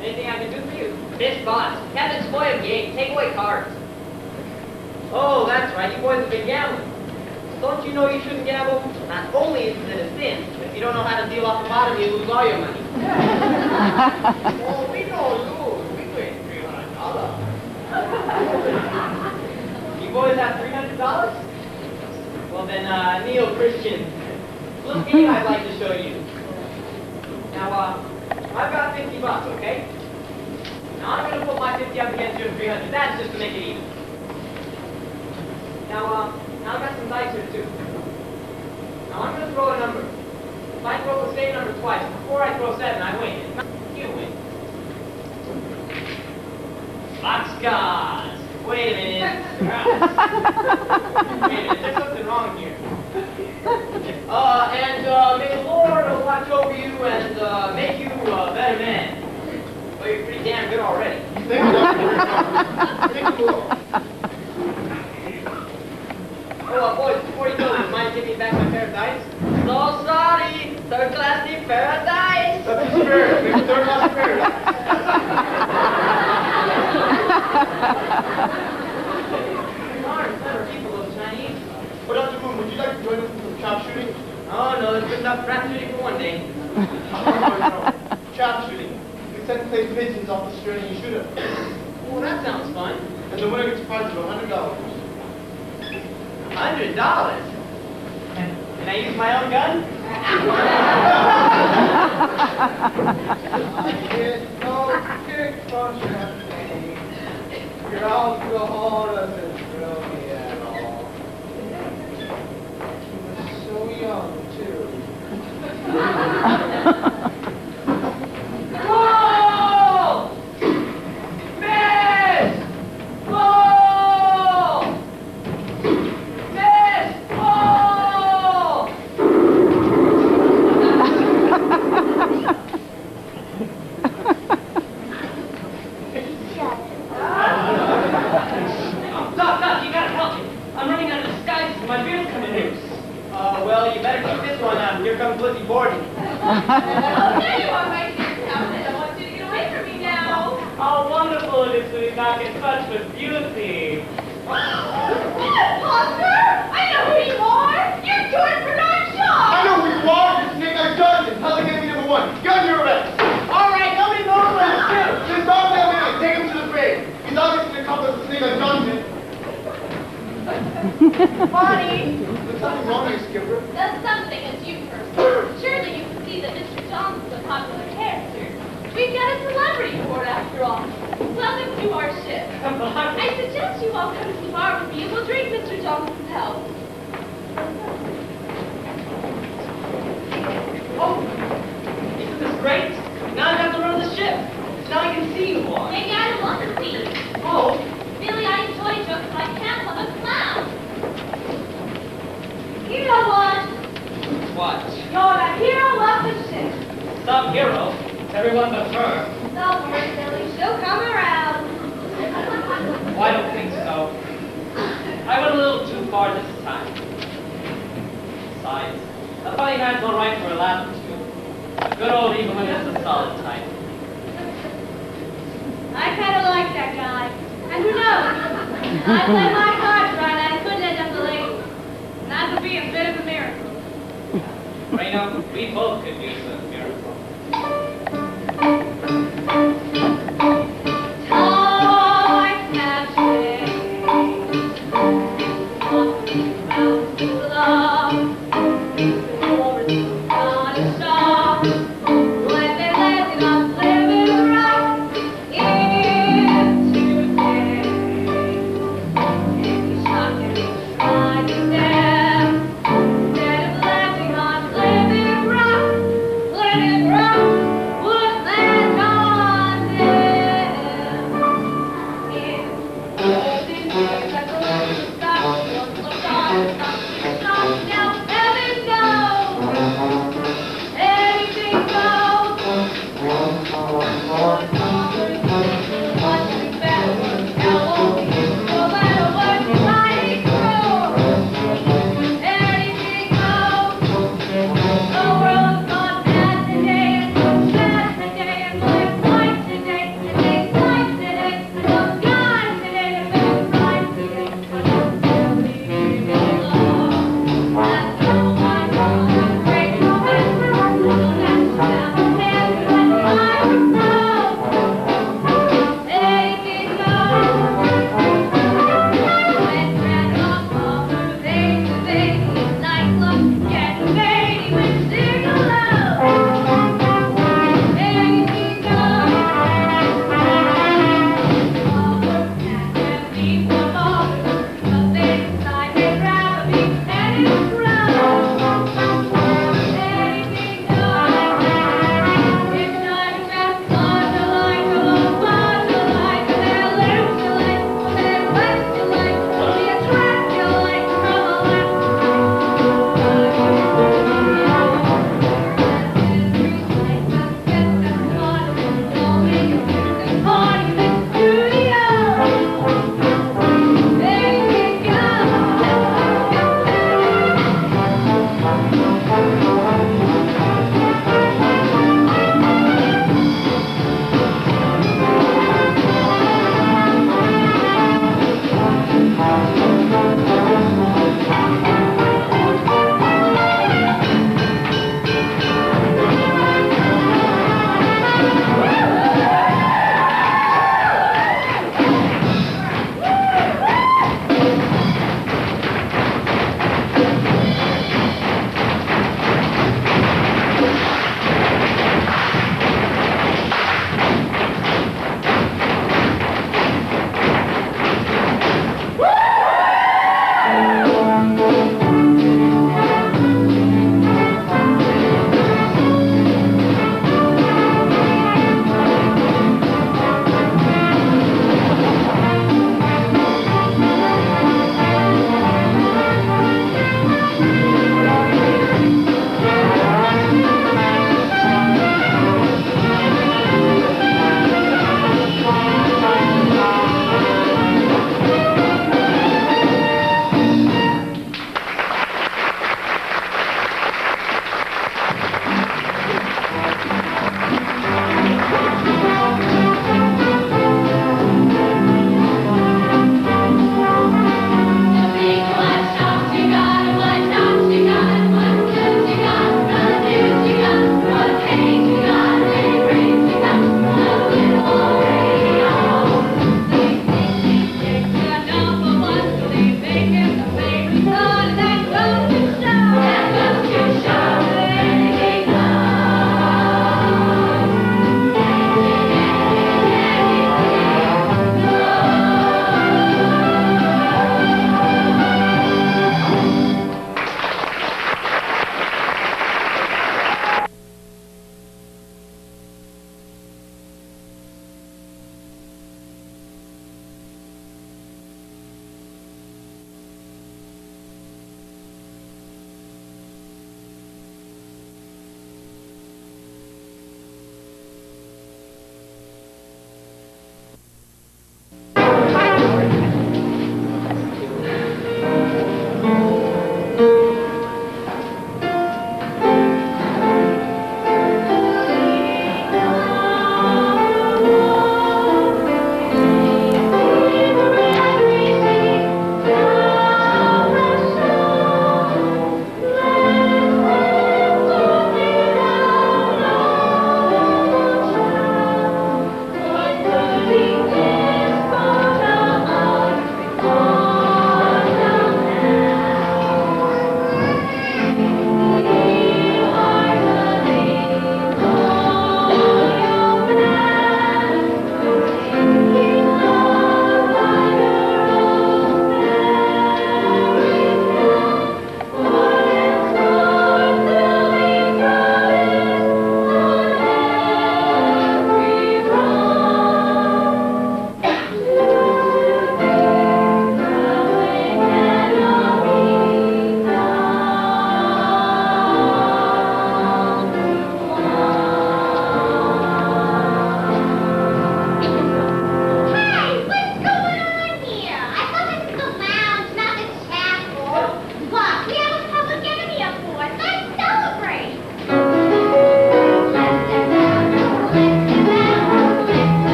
Anything I can do for you? Bish boss. Captain spoil game. Take away cards. Oh, that's right. You boys have been gambling. Don't you know you shouldn't gamble? Not only is it a sin, but if you don't know how to deal off the bottom, you lose all your money. Oh, we don't lose. We win $300. You boys have $300? Well then, Neo-Christian, little game I'd like to show you. Now, I've got 50 bucks, okay? Now I'm gonna put my 50 up against your 300. That's just to make it even. Now I've got some dice here too. Now I'm gonna throw a number. If I throw the same number twice, before I throw 7, I win. If not, you win. Boxcars. Wait a minute. There's something wrong here. And may the Lord watch over you and make you a better man. Well, you're pretty damn good already. Thank you, Doctor. Thank you, Lord. Oh, boys, before you go, would you mind giving me back my pair of dice? So sorry, third class paradise. That's the spirit. Make a third class paradise. Darn clever people, those Chinese. But Dr. Moon, would you like to join us in some trap shooting? Oh, no, there's good enough crap shooting for one day. No. Trap shooting. You set and place pigeons off the string and you shoot them. Oh, that sounds fun. And the winner gets a prize of $100. $100? Can I use my own gun? I get no kick from champagne. Your alcohol doesn't thrill me at all. You were so young, too. Whoa! Miss! Whoa! Miss! Whoa! Doc, you gotta help me. I'm running out of disguises and my beard's coming loose. Well, you better keep this one out. Here comes Lizzie Borden. Oh, there you are, my dear Captain. I want you to get away from me now. How wonderful it is to be back in touch with beauty. Foster, I know who you are. You're George Bernard Shaw. I know who you are. It's Snake Eyes Johnson. Public enemy number 1. You're under arrest. All right, nobody knows what to do. Just stop that man. Take him to the grave. He's obviously an accomplice of Snake Eyes Johnson. Bonnie. There's something wrong here, Skipper. That's something as you first. Surely you can see that Mr. Johnson's a popular character. We've got a celebrity board after all. Welcome to our ship. I suggest you all come to the bar with me and we'll drink Mr. Johnson's health. Oh, isn't this great? Now I have to run the ship. Now I can see you all. Maybe I don't want to see. Oh, Really, I enjoy jokes, but I can't love a clown. You know what? what? You're the hero of the ship. Some hero. Everyone but her. Don't worry, Billy. She'll come around. Oh, I don't think so. I went a little too far this time. Besides, a funny man's all right for a laugh or two. A good old Evelyn is a solid type. I kind of like that guy. And who knows? I played my cards right, I couldn't end up the lady. And that would be a bit of a miracle. Raina, we both could use a miracle. Oh!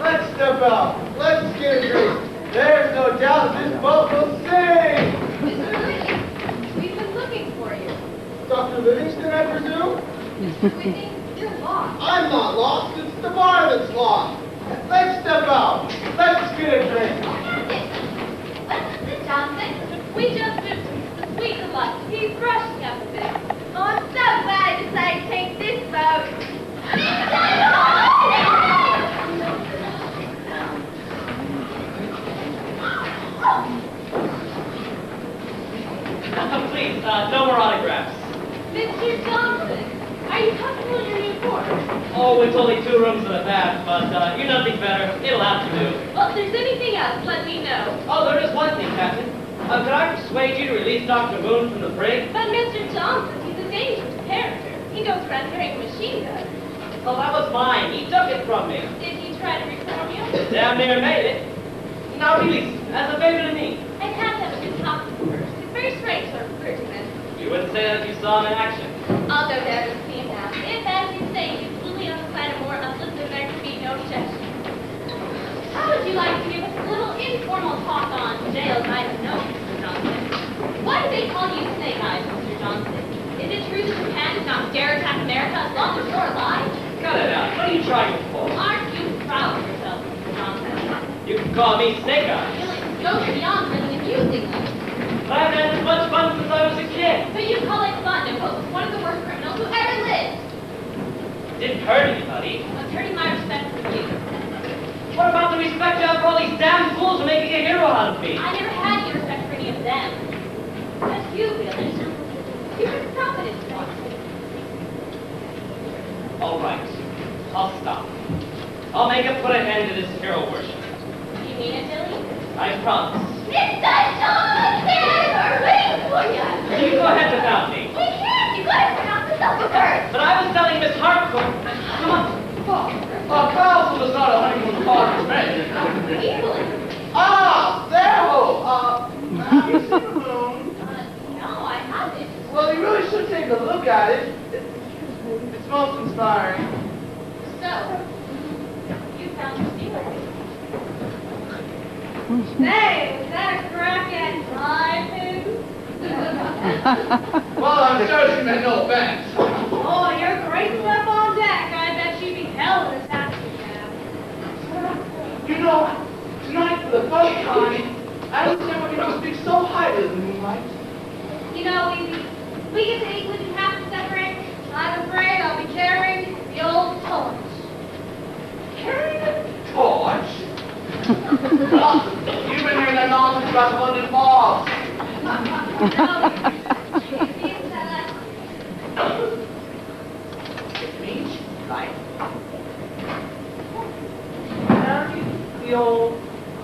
let's step out. Let's get a drink. There's no doubt that this boat will sing. Mr. Whitney, we've been looking for you. Dr. Livingston, I presume? Mr. Whitney, you're lost. I'm not lost. It's the bar that's lost. Let's step out. Let's get a drink. What's the Johnson? We just moved to the sweet of luck. He's rushing up a bit. Oh, I'm so glad you decided to take this boat. Please, no more autographs. Mr. Johnson, are you comfortable in your new quarters? Oh, it's only 2 rooms and a bath, but you're nothing better. It'll have to do. Well, if there's anything else, let me know. Oh, there is one thing, Captain. Could I persuade you to release Dr. Moon from the brig? But Mr. Johnson, he's a dangerous character. He goes around carrying a machine gun. Oh, that was mine. He took it from me. Did he try to reform you? Damn near made it. Now release him, as a favor to me. I'd have to have a good talk with him first. He's very strange sort of clergyman. You wouldn't say that if you saw him in action. I'll go down and see him now. If, as you say, he's really on the side of more uplifted, there can be no objection. How would you like to give us a little informal talk on jails I don't know, Mr. Johnson? Why do they call you Snake Eyes, Mr. Johnson? Is it true that Japan does not dare attack America as long as you're alive? Cut it out. What are you trying to pull? Aren't you proud of yourself, Mr. Johnson? You can call me Snake Eyes. Feelings go beyond really amusing you. But I've had as much fun since I was a kid. But you call it fun to pose as one of the worst criminals who ever lived. Didn't hurt anybody. I'm turning my respect for you. What about the respect you have for all these damn fools who are making a hero out of me? I never had any respect for any of them. Just you, really. You're a providence, Johnson. All right. I'll stop. I'll make a put an end to this hero worship. You mean it, Billy? I promise. Mr. Johnson! We're waiting for you! You go ahead without me. We can't! You gotta pronounce this up first! But I was telling Miss Hartford. Come on. Carlson was not a honeymoon party man. Evelyn? Ah, Sarah! Have you seen the room? No, I haven't. Well, you really should take a look at it. It's most inspiring. So, you found your stealer. Hey, is that a crack at driving? Well, I'm sure she meant no offense. Oh, you're great stuff on deck. I bet you'd be hell in a taxi cab. You know, tonight for the first time, I understand why people speak so highly of the moonlight. You know, we get to England and have to separate. I'm afraid I'll be carrying the old torch. Carrying a torch? You've been hearing that nonsense about the London fog. It means light. Carry the old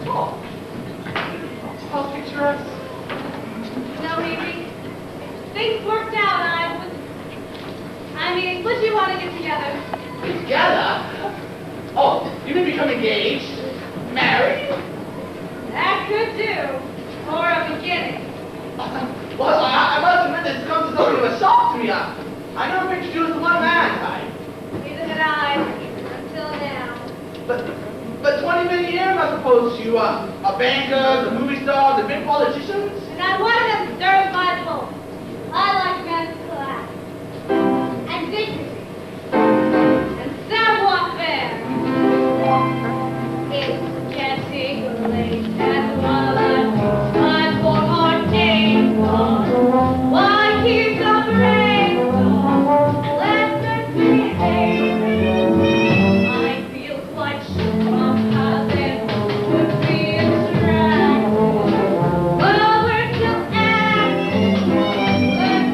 torch. How picturesque. No, Avery. Things worked out. I mean, would you want to get together? Together? Oh, you mean become engaged? Married? That could do. For a beginning. Well, I must admit this comes as something of a shock to me. I never pictured you as the one-man type. Neither did I. Until now. But 20 many years, I suppose, you are bankers, the movie stars, the big politicians? And I wanted them to serve my pulse. I like men of class. And dignity. And savoir-faire. It's getting late and time for our game on. Why keep the brain on? Let's behave. I feel quite sure how there would be a strike. Well, we're still acting. Let's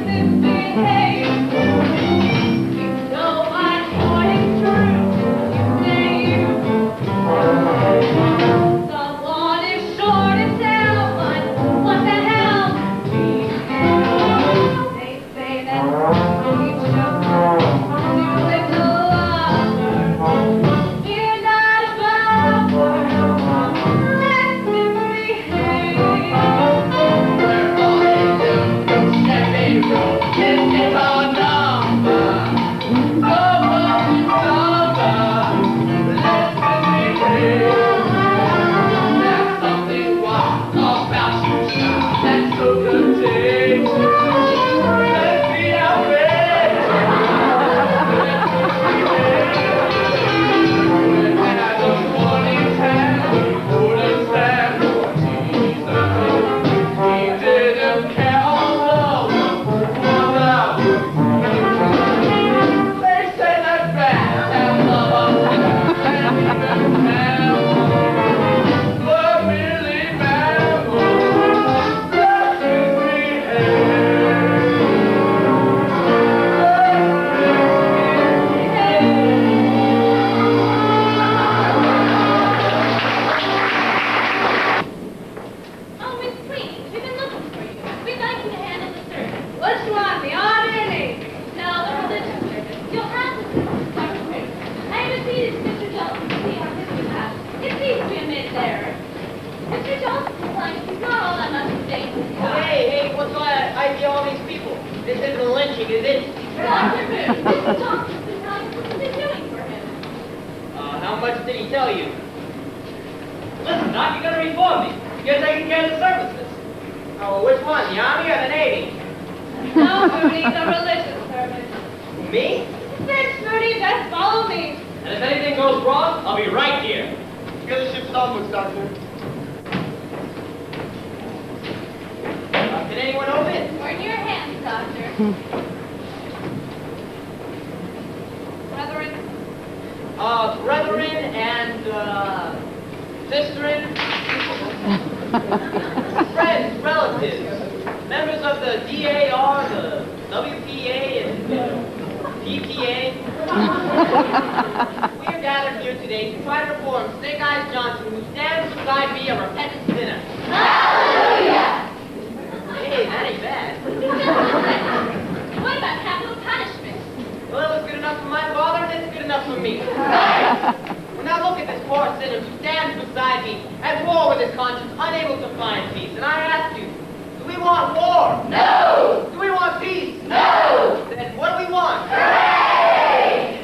punishing, is it? Dr. Moon, Mr. Johnson's been telling us what you've been doing for him. How much did he tell you? Listen, Doc, you gotta reform me. You're taking care of the services. Oh, which one, the Army or the Navy? No, Moody, the religious service. Me? Bitch, Moody, just follow me. And if anything goes wrong, I'll be right here. Get the ship starboard, Doctor. Can anyone open it? We're in your hands, Doctor. Brethren, Brethren and, sisterin, friends, relatives, members of the DAR, the WPA, and PTA. We are gathered here today to try to reform Snake Eyes Johnson, who stands beside me a repentant sinner. Hallelujah! Hey, that ain't bad. What about capital punishment? Well, it was good enough for my father, and it's good enough for me. Well, now look at this poor sinner who stands beside me, at war with his conscience, unable to find peace. And I ask you, do we want war? No! Do we want peace? No! Then what do we want? Hooray!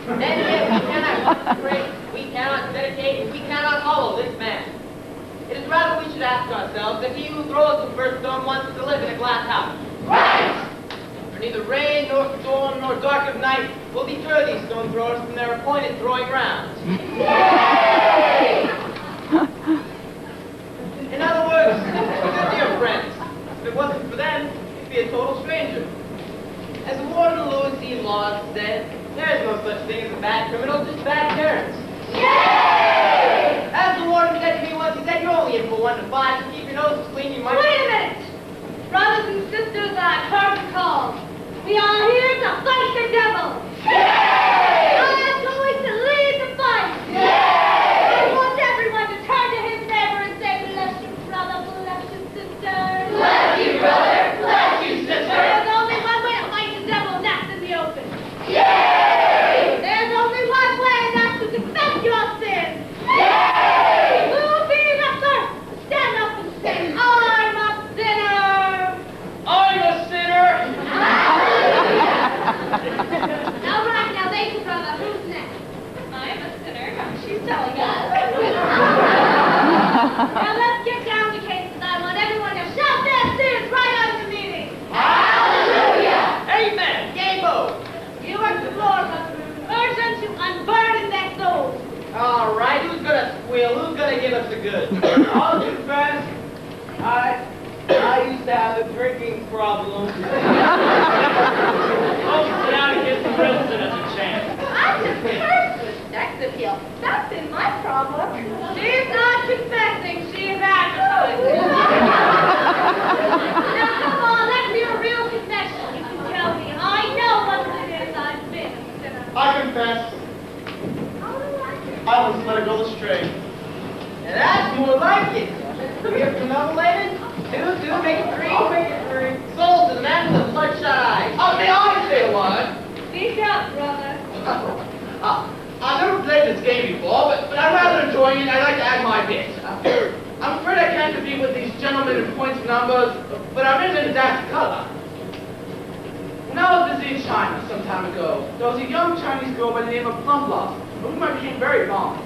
Then yet we cannot consecrate, we cannot dedicate, and we cannot follow this man. It is rather we should ask ourselves if he who throws the first stone wants to live in a glass house. Right! For neither rain, nor storm, nor dark of night will deter these stone throwers from their appointed throwing grounds. Yay! In other words, my dear friends, if it wasn't for them, you'd be a total stranger. As the Warden of Louis C. Laws said, there is no such thing as a bad criminal, just bad parents. Yay! As the Warden said to me once, he said, you're only in for 1 to 5, so keep your noses clean, you might... wait a minute. Brothers and sisters, I've heard the call. We are here to fight the devil. Yay! I am going to lead the fight. Yay! I want everyone to turn to his neighbor and say, bless you, brother, bless you, sister. Bless you, brother! Bless you, sister! There's only one way to fight the devil, and that's in the open. Yay! There's only one way, and that's to confess your sins. Yay! Who will be the first to stand up and say, I'm a sinner? I'm a sinner! All right, now, ladies, brother, who's next? I'm a sinner. She's telling us. Now, let's get down to cases. I want everyone to shout their sins right out of the meeting. Hallelujah! Amen! Yay-bo! You are the Lord, urge them to unburden their souls. All right, who's gonna squeal? Who's gonna give us the goods? I'll confess, I used to have a drinking problem. I'll sit down and give the president a chance. I'm just cursed with sex appeal. That's been my problem. She's not confessing, she's advertising. Now, come on, let's hear a real confession. You can tell me. I know what it is I've been a sinner. I confess, I was let go astray. And that's more like it. We have to know, ladies. 2, 2, make it 3, make it 3. Sold to the man with the bloodshot eyes. Oh, may I say one? Speak up, brother. I've never played this game before, but I'm rather enjoying it. I'd like to add my bit. I'm afraid I can't compete with these gentlemen in points and numbers, but I'm in a dash color. When I was busy in China some time ago, there was a young Chinese girl by the name of Plum Blossom, of whom I became very fond.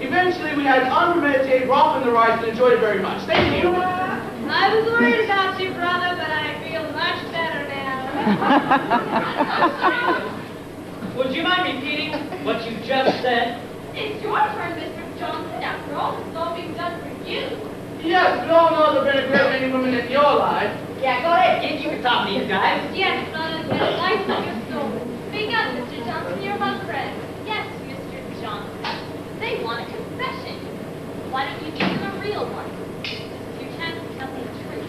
Eventually, we had unpremeditated romp in the rice and enjoyed it very much. Thank you. I was worried about you, brother, but I feel much better now. Would you mind repeating what you just said? It's your turn, Mr. Johnson. After all, this is all being done for you. Yes, we all know there have been a great many women in your life. Yeah, go ahead, kid. You can top these guys. Yes, brother, the life of your soul. Speak up, Mr. Johnson. You're my friend. Yes, Mr. Johnson. They want a confession. Why don't you give them a real one? This is your chance to tell me the truth.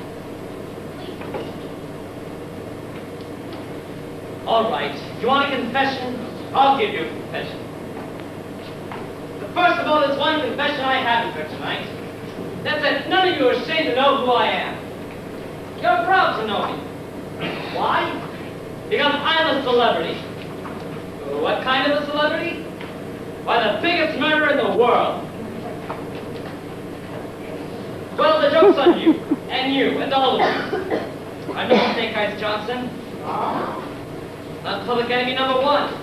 Please. All right. You want a confession? I'll give you a confession. But first of all, there's one confession I have for tonight. That's that none of you are ashamed to know who I am. You're proud to know me. Why? Because I'm a celebrity. What kind of a celebrity? Why, the biggest murderer in the world. Well, the joke's on you, and all of you. I'm not Snake Eyes Johnson. I'm public enemy number 1.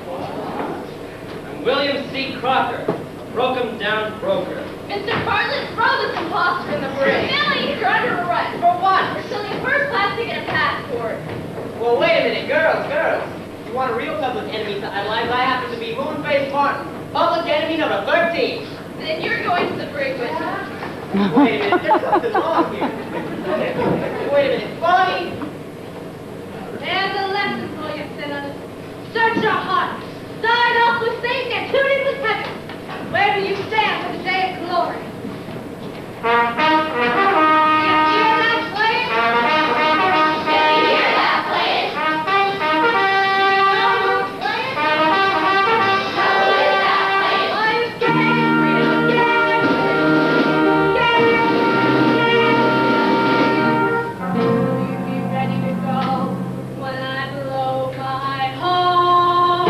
I'm William C. Crocker, a broken-down broker. Mr. Bartlett, throw this imposter in the brig. Billy, you're under arrest. For what? For stealing first class ticket and passport. Well, wait a minute, girls. You want a real public enemy to idolize? I happen to be Moonface Martin, public enemy number 13. Then you're going to the brig with me. Wait a minute, there's something wrong here. Wait a minute, Bonnie? There's a lesson for you, sinners. Search your heart. Start off with Satan and tune in with heaven. Where do you stand for the day of glory? You hear that playing? Can you hear that playing? Are you scared? Will you be ready to go when I blow my horn?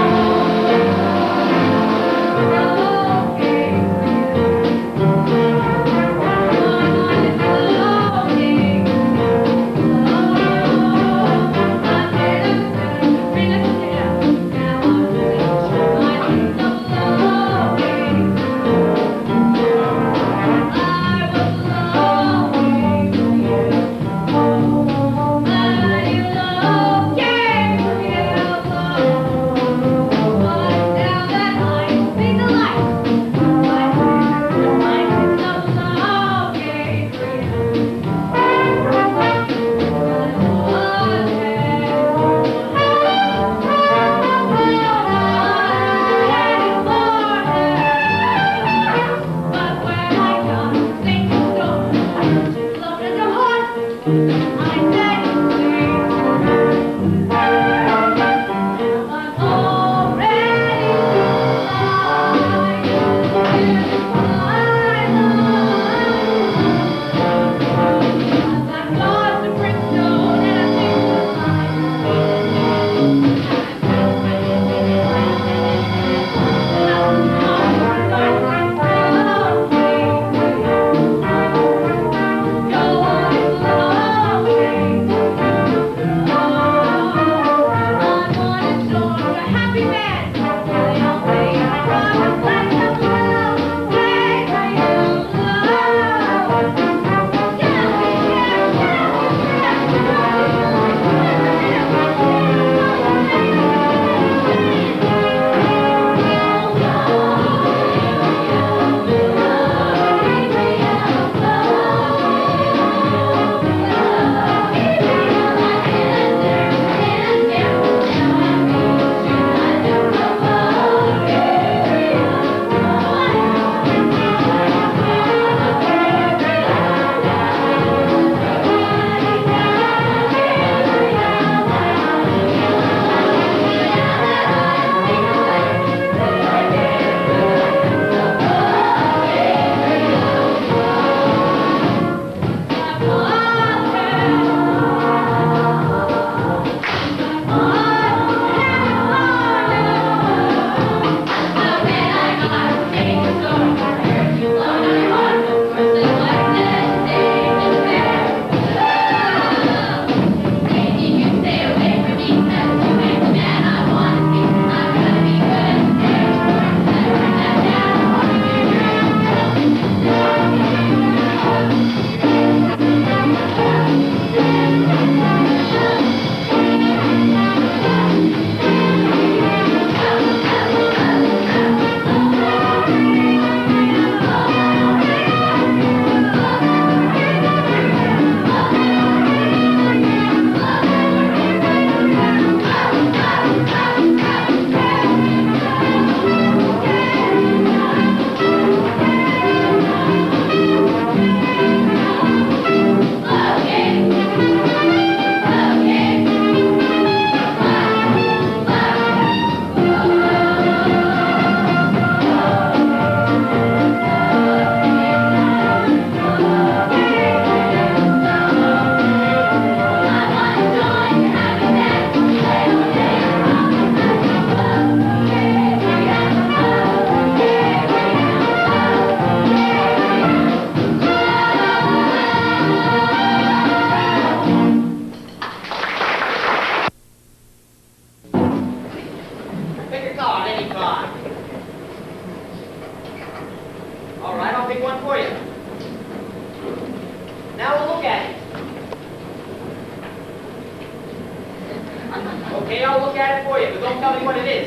tell me what it is.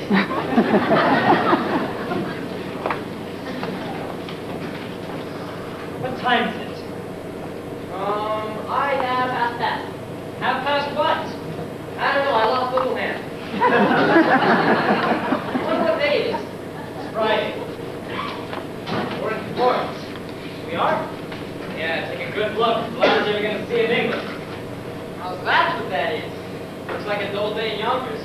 What time is it? I have half past. Half past what? I don't know, I lost little hand. Wonder what day it is. It's Friday. We're in Florence. We are? Yeah, take a good look. The last you're going to see in England. Now that's what that is. Looks like it's old day in Yonkers.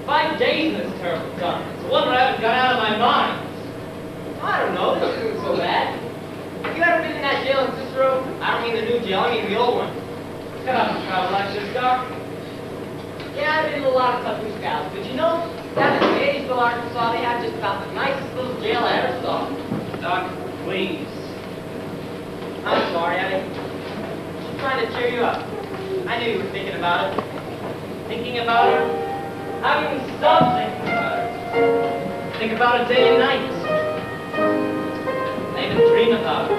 5 days in this terrible time. It's a wonder I haven't got out of my mind. I don't know, this isn't so bad. Have you ever been in that jail in Cicero? I don't mean the new jail, I mean the old one. Cut out the travel like this, Doc. Yeah, I've been in a lot of tough new scouts, but you know, down in Gainesville, Arkansas, they have just about the nicest little jail I ever saw. Doc, please. I'm sorry, I didn't. Just trying to cheer you up. I knew you were thinking about it. Thinking about her? How can you stop thinking about her? Think about it day and night. I even dream about her.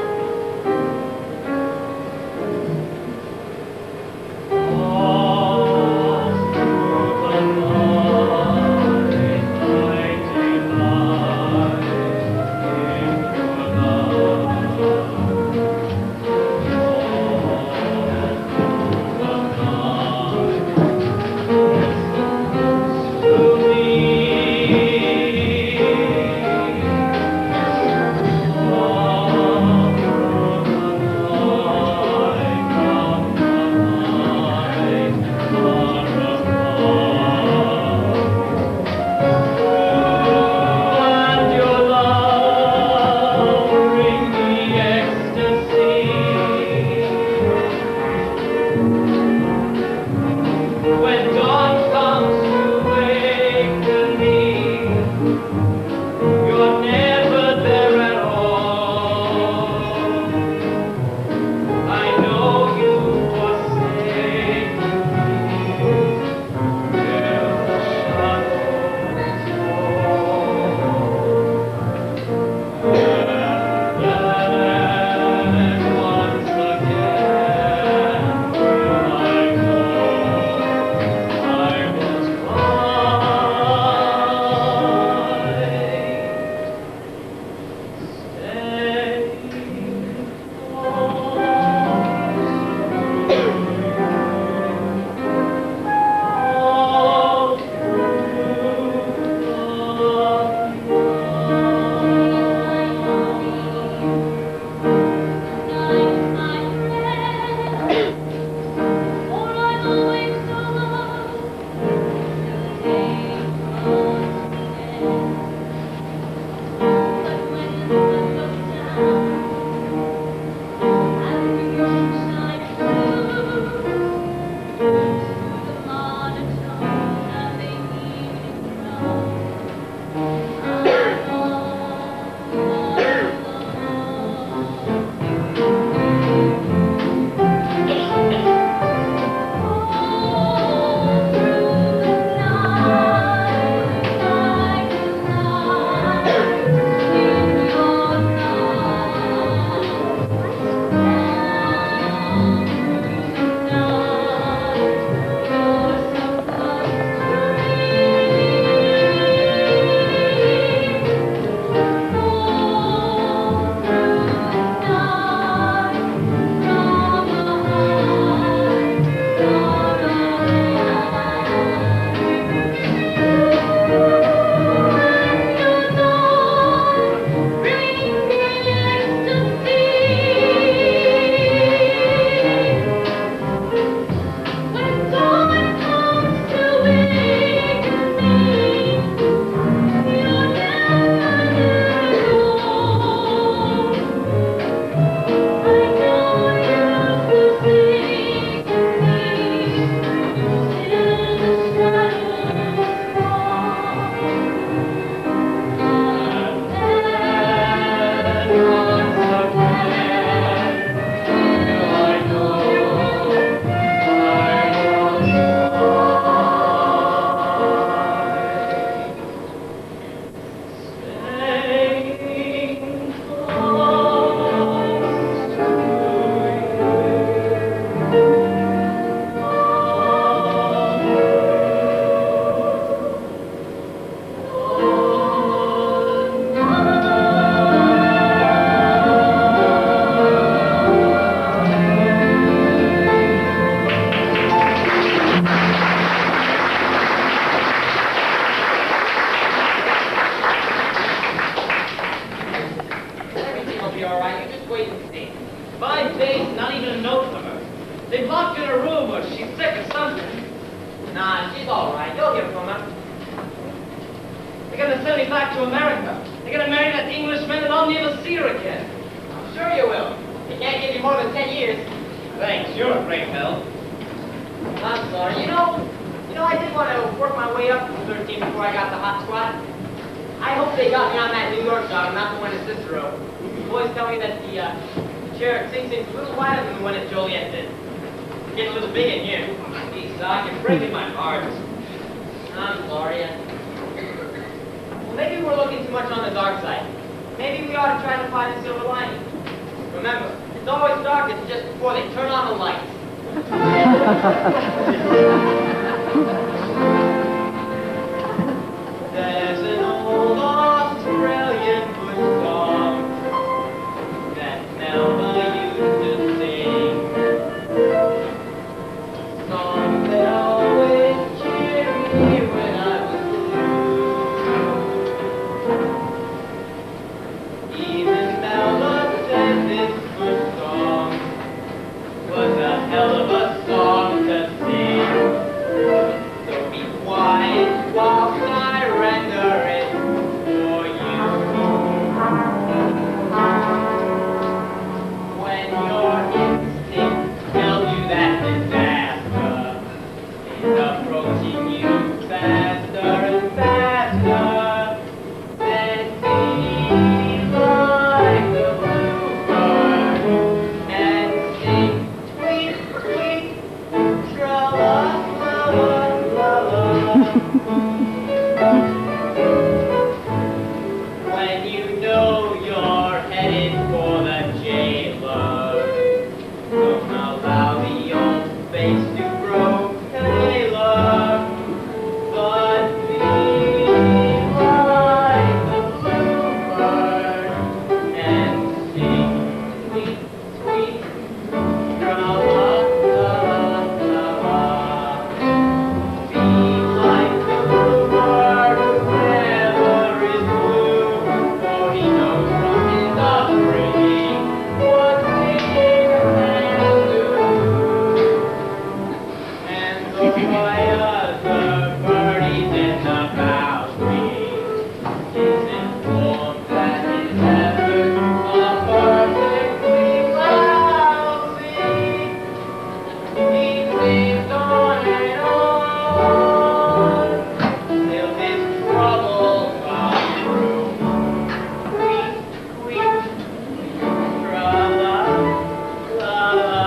wait and see. 5 days, not even a note from her. They locked her in a room or she's sick or something. Nah, she's all right. You'll hear from her. They're gonna send me back to America. They're gonna marry that Englishman and I'll never see her again. I'm sure you will. He can't give you more than 10 years. Thanks, you're a great help. I'm sorry. You know, I did want to work my way up from 13 before I got the hot squad. I hope they got me on that New York job, not the one his sister wrote. The boys tell me that the chair at Sing Sing's a little wider than the one at Joliet did. It's getting a little big in here. Geez, Doc, you're breaking my heart. I'm sorry. Well, maybe we're looking too much on the dark side. Maybe we ought to try to find a silver lining. Remember, it's always darkest just before they turn on the lights. There's an old Australian good song that Melba used to sing. Song that always cheered me when I was blue. Even Melba said this good song was a hell of a song to sing. So be quiet whilst I render it for you. When your instincts tell you that disaster is approaching you faster and faster, then be like the bluebird and sing tweet, tweet, tra-la-la-la-la-la. When you know you're headed for the jailer, don't allow the old face to grow paler, but be like the bluebird and sing sweet, sweet, tra-la-la-la-la. Be like the bluebird who never is blue, for he knows from his upbringing what singing can do. And though my other birdies in the boundary is informed that his efforts are perfectly lousy, he sings on and on till his troubles are through. Tweet, tweet, tra-la-la-la-la.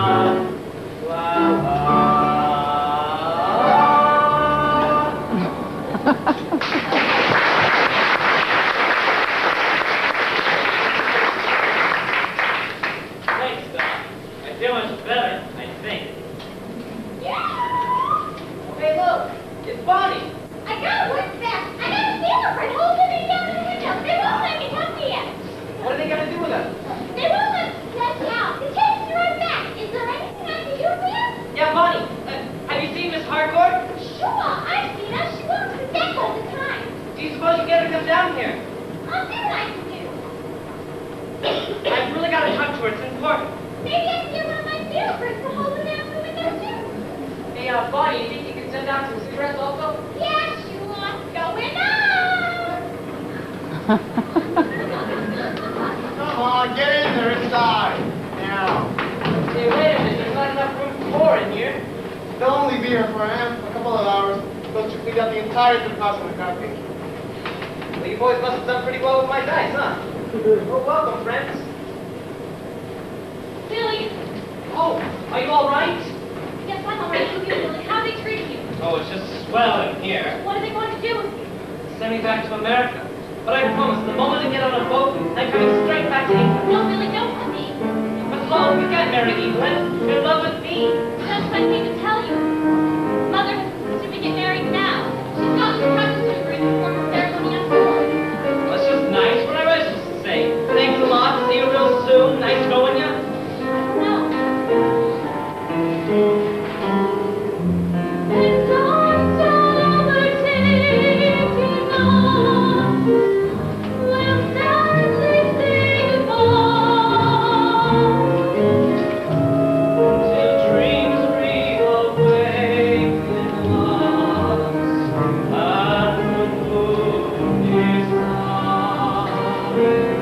Thanks, Doc. I feel much better, I think. Hey, look, it's Bonnie. I got a word back. I got a fingerprint holding me down in the window. They won't let me come to you. What are they gonna do with us? They won't let us out. They chased me right back. Is there anything I can do for you? Yeah, Bonnie. Have you seen Miss Harcourt? Sure, I've seen her. She works the deck all the time. Do you suppose you get her to come down here? I'll see what I can do. I've really got to talk to her. It's important. Maybe I can get one of my fingerprints to hold them down the window too. Hey, Bonnie, you think you can send out some cigarettes also? Yes, you want going on. Come on, get in there inside. Now. Hey, wait a minute, there's not enough room for more in here. They'll only be here for a couple of hours, but we got the entire deposit in the copy. Well, you boys must have done pretty well with my dice, huh? Well, welcome, friends. Billy, Oh, are you all right? yes, I'm all right. Look at Billy. How they treat you? Oh, it's just swell in here. What are they going to do with you? Send me back to America. But I promise, the moment I get on a boat, I'm coming straight back to England. No, Billy, don't come me. But Long, you can't marry England. You're in love with me. That's what I came to tell you. Mother has insisted we get married now. She's got instructions to agree before the ceremony on board. Well, it's just nice. What am I supposed to say? Thanks a lot. See you real soon. Nice knowing you. No. It's October ticking on. We'll sadly say goodbye. Billy,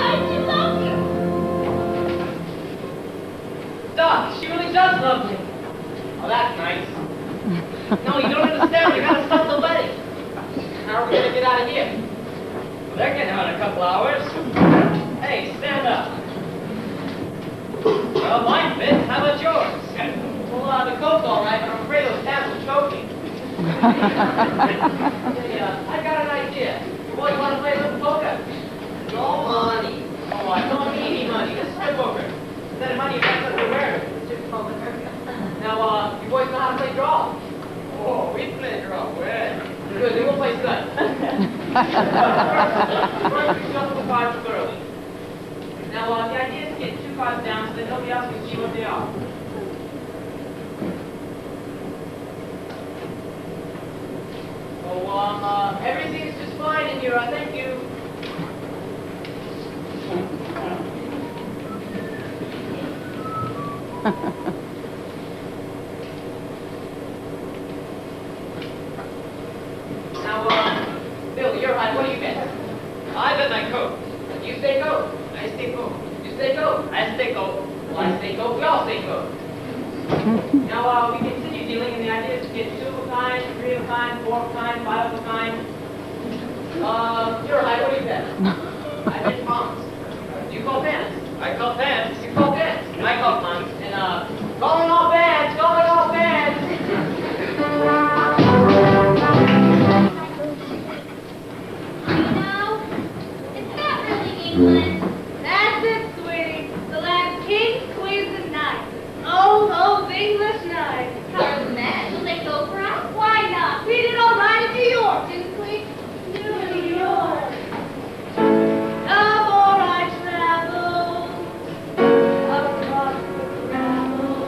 I do love you. Doc, she really does love you. Oh, that's nice. No, you don't understand. We gotta stop the wedding. How are we gonna get out of here? Well, they're getting out in a couple hours. Hey, stand up. Well, mine fits. How about yours? Well, the coat's all right, but I'm afraid those tabs will choke me. Hey, I got an idea. You boys want to play a little poker? No money. Oh, I don't need any money. This is my poker. Instead of money, you got something to wear. Now, you boys know how to play draw? Oh, we play draw. Well, good. Then we'll play stud. First, we shuffle the cards thoroughly. Now, the idea is to get 2 cards down so that nobody else can see what they are. So, everything's just fine in here. Thank you. Now, Bill, you're high. What do you bet? I bet my coat. You stay coat. I stay coat. You stay coat. I stay coat. Well, I stay coat. We all stay coat. Now, we continue dealing, and the idea is to get 2 of a kind, 3 of a kind, 4 of a kind, 5 of a kind. You're high. What do you bet? I bet pounds. You call pants. I call pants. You call pants. I call pounds. And, calling all bands. Calling all bands. You know, is that really England? That's it, sweetie. The land of kings, queens, and knights. Oh, those English knights. Other than that, will they go for us? Why not? We did all right in New York, didn't we? New York. The more I travel, across the gravel,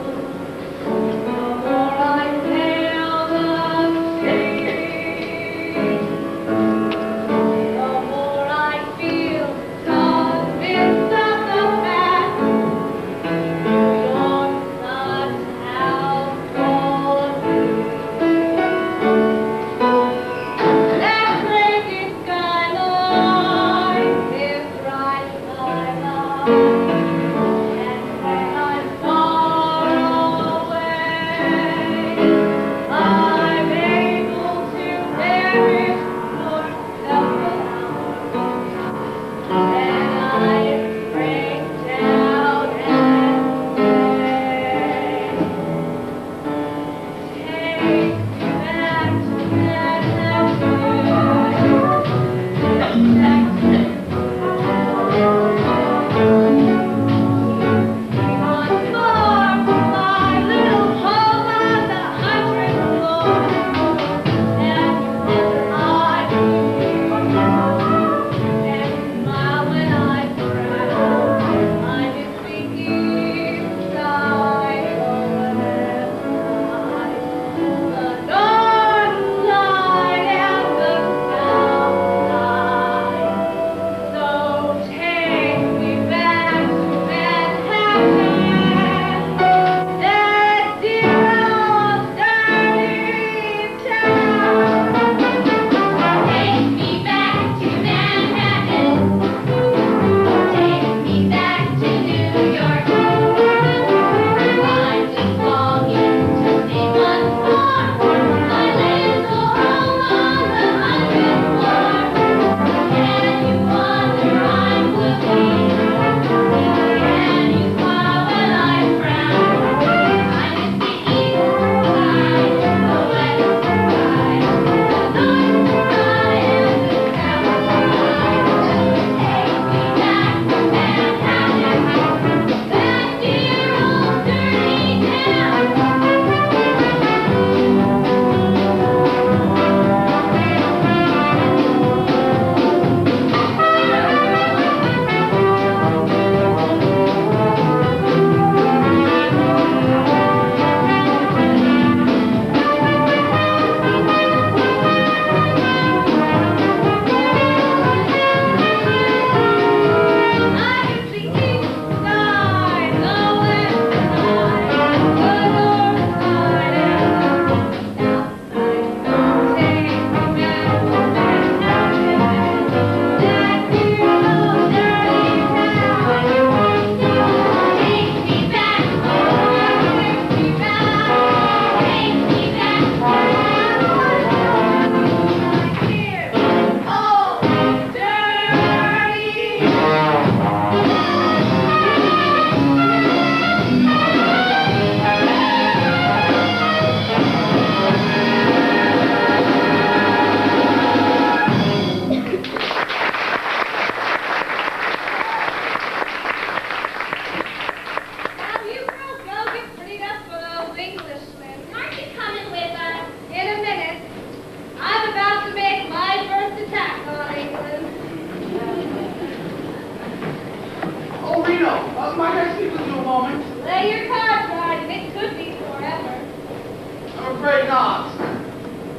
afraid not.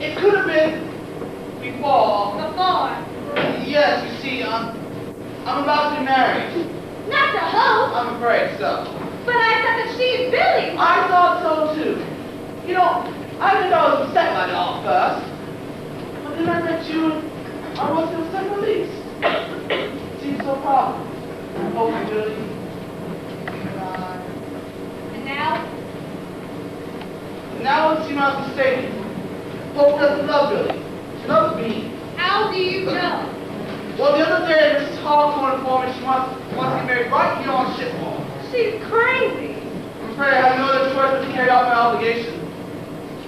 It could have been before. Before. Yes, you see, I'm about to be married. Not to Hope. I'm afraid so. But I thought that she and Billy. I thought so too. You know, I think I was upset by it all first. But then I met you and I wasn't upset the least. It seemed so proper. Oh, Billy. And now? Now it seems I was mistaken. Hope doesn't love Billy. She loves me. How do you know? Well, the other day, Mrs. Hawthorne informed me she wants to get married right here on Shipwell. She's crazy. I'm afraid I have no other choice but to carry out my obligation.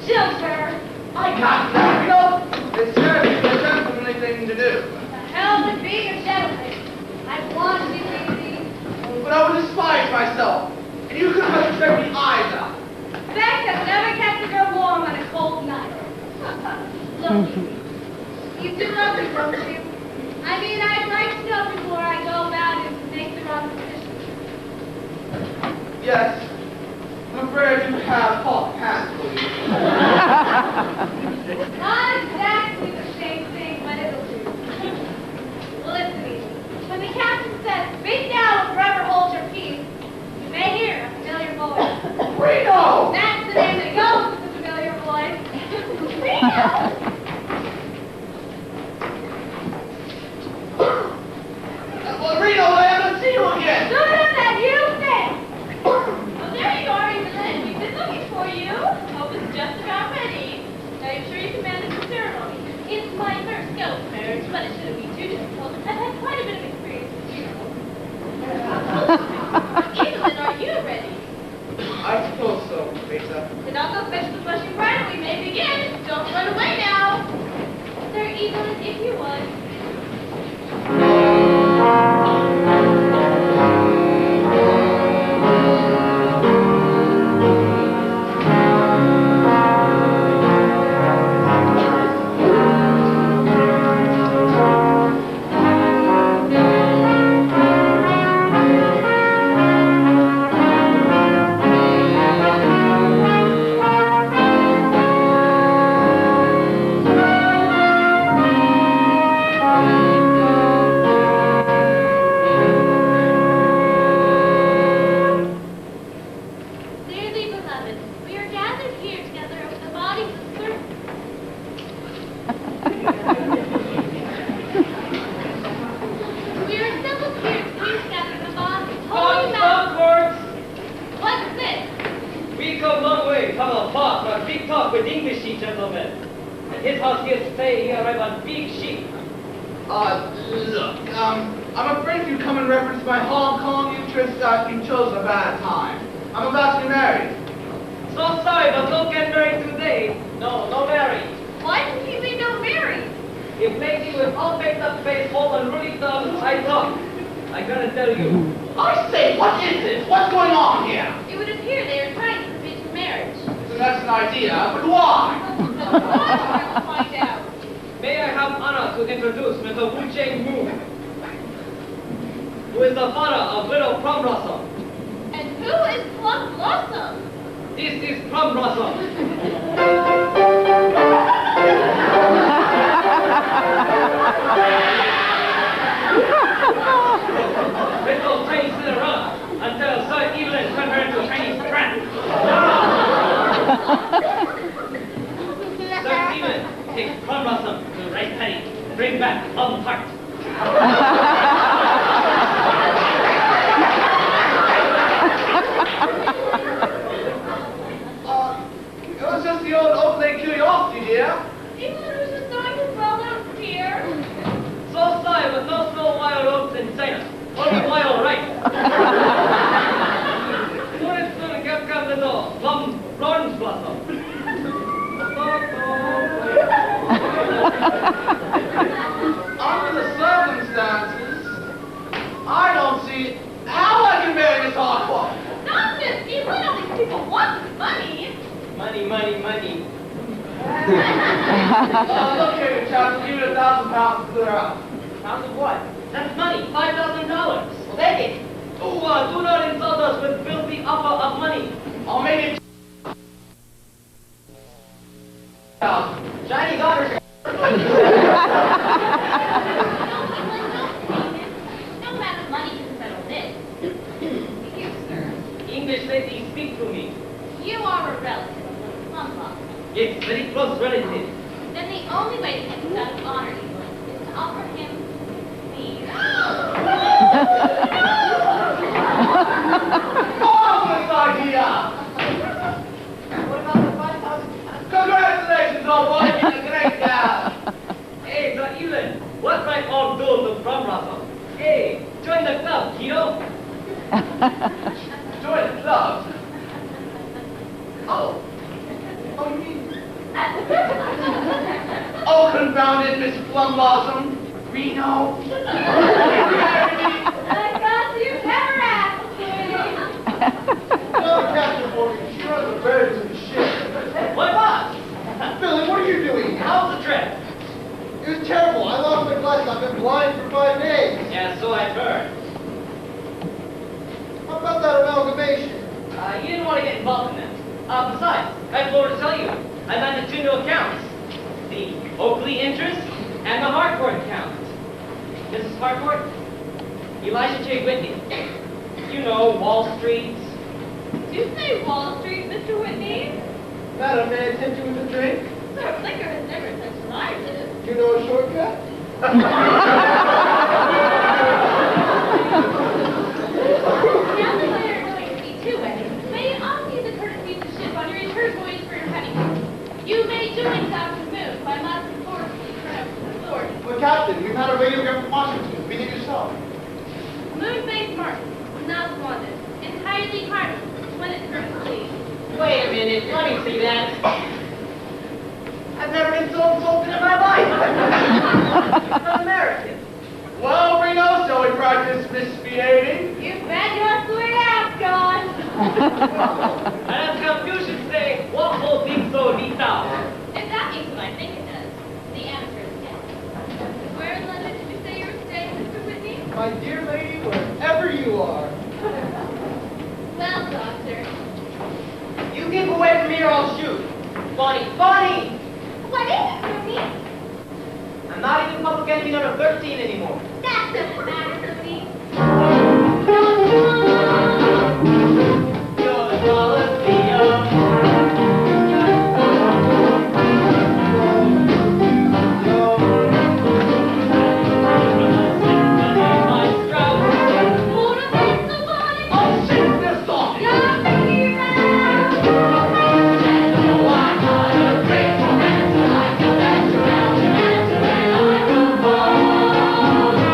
Jilted her. I got that. You know, it's certainly a gentlemanly thing to do. The hell with being a gentleman. I want to be easy. But I would despise myself. And you couldn't have expect me either. Sex has never kept a girl warm on a cold night. Look, you do love me, don't you? I mean, I'd like to know before I go about and make the wrong decision. Yes. I'm afraid I do have hot hands for you. Not exactly the same thing, but it'll do. Listen to me. When the captain says, speak now or forever hold your peace, you may hear a familiar voice. Reno! That's the name that goes with the familiar voice. Reno! Well, Reno, I haven't seen you again! Sooner than you think! Oh, there you are, Evelyn. We've been looking for you. Hope is just about ready. Are you sure you can manage the ceremony? It's my first go to marriage, but it shouldn't be too difficult. I've had quite a bit of experience with funerals. Evelyn, are you ready? I suppose so, Rita. Then I'll go fetch the flushing bridle. We may begin. Don't run away now. Sir Evelyn, if you would. I'm afraid if you come in reference to my Hong Kong interests, you've chosen a bad time. I'm about to be married. So sorry, but don't get married today. No, no married. Why didn't he say no marry? If lady with all baked up face, hold on really thumbs, I talk. I gotta tell you. I say, what is this? What's going on here? It would appear they are trying to forbid your marriage. So that's an idea, but why? I'll find out. May I have honor to introduce Mr. Wu Cheng Mu, who is the father of little Plum Blossom. And who is Plum Blossom? This is Plum Blossom. Little Chinese Cinderella until Sir Evelyn turned her into Chinese brat. Sir Evelyn, take Plum Blossom to Rice Paddy. Bring back Plum Tart. It was just the old Oak Lake curiosity, dear. Evelyn was just going to well known here. So sorry, but no snow wild oats in China. Only wild rice. Soon get come little plum bronze blossom. Under the circumstances, I don't see how I can marry Miss Hawthorne. Nonsense, Evelyn. All these people want money. Money, money, money. Look here, you chaps, give it £1,000 to clear out. Pounds of what? That's money, $5,000. Well, take it. Oh, do not insult us with filthy offer of money. I'll make it. about Chinese honors. No amount of money can settle this. Here, sir. English lady, speak to me. You are a relative of Little Plumbob. Yes, very close relative. Then the only way to get this out of honor, Evelyn, is to offer him these. Marvelous idea! What about the 5,000? Congratulations, old boy, you're a great guy! Hey, the Evelyn, what I all do to from Russell? Hey, join the club, kiddo. Join the club. Oh, you mean... Oh, confound it, Miss Plumblossom. Reno. I got you never asked, sweetie. No, Captain Morgan, she runs the birds and shit. What was? Billy, what are you doing? How's the trip? It was terrible. I lost my glasses. I've been blind for 5 days. Yeah, so I've heard. How about that amalgamation? You didn't want to get involved in that. Besides, I have more to tell you. I landed 2 new accounts. The Oakley interest and the Harcourt account. Mrs. Harcourt, Elijah J. Whitney. You know, Wall Street. Did you say Wall Street, Mr. Whitney? Madam, may I tempt you with a drink? Sir, liquor has never touched my lips. Do you know a shortcut? Now that we are going to be 2 weddings, may I offer you the courtesy of the ship on your return voyage for your honeymoon? You may join Dr. Moon, but I must enforcefully turn over to authority. Well, Captain, we've had a radiogram from Washington. Read it yourself. Moon-based Mars, not wanted, entirely harmless when it currently. Wait a minute, let me see that. I've never been so insulted in my life. I'm American. Well, Reno, shall we practice misbehaving? You bet your sweet ass, God. And as Confucius say, what whole thing so vital? If that means what I think it does, the amateur is dead. Where in London did you say you were staying, Mr. Whitney? My dear lady, wherever you are. Well, doctor. You keep away from me or I'll shoot. Funny, funny! What is it, Ruby? I'm not even public enemy number 13 anymore. That doesn't matter, Ruby. You're the Colosseum. Motivate the body. Oh, shit, they're stalking! You're making Great romance, I feel that you're out, and that's the way I move on.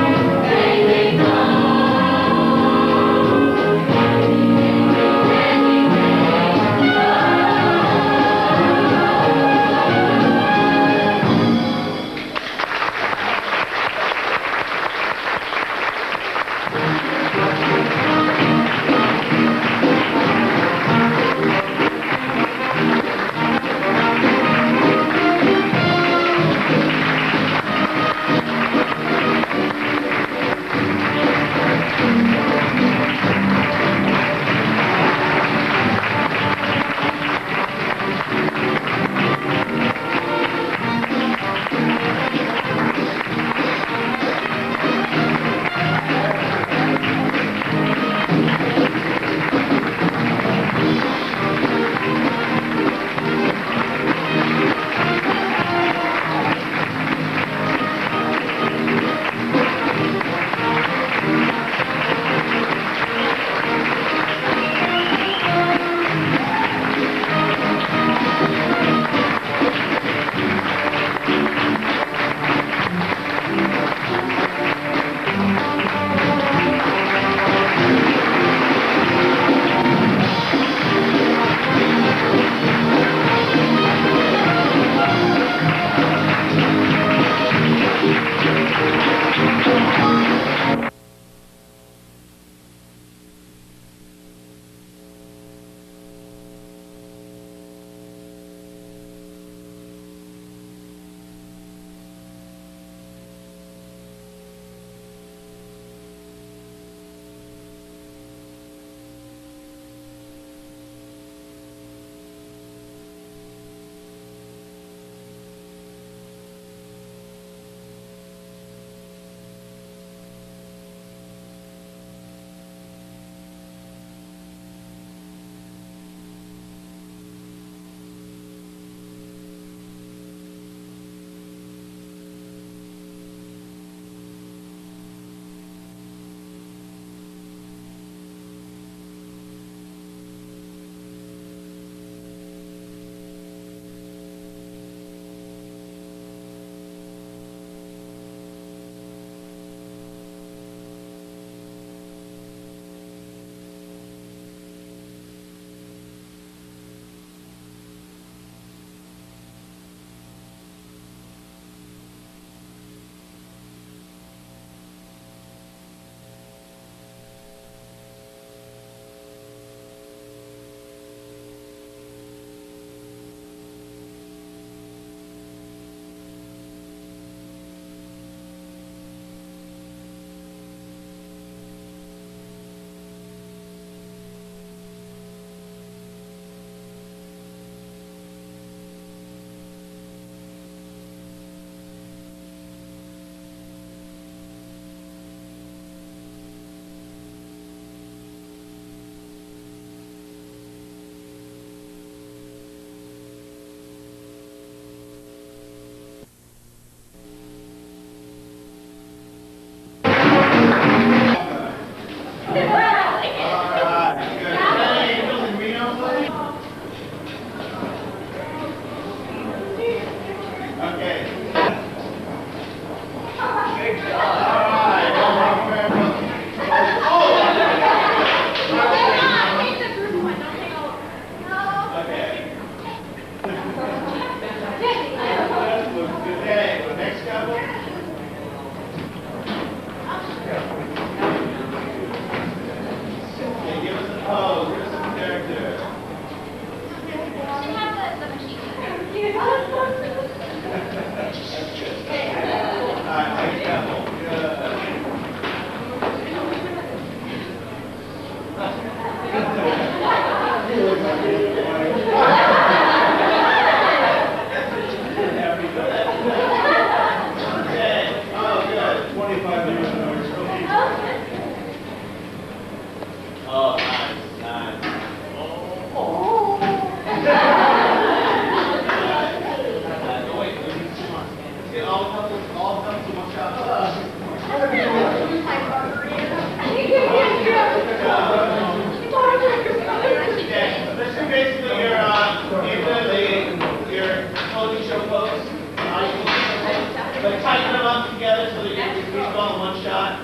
But tighten them up together so that you can reach all in one shot.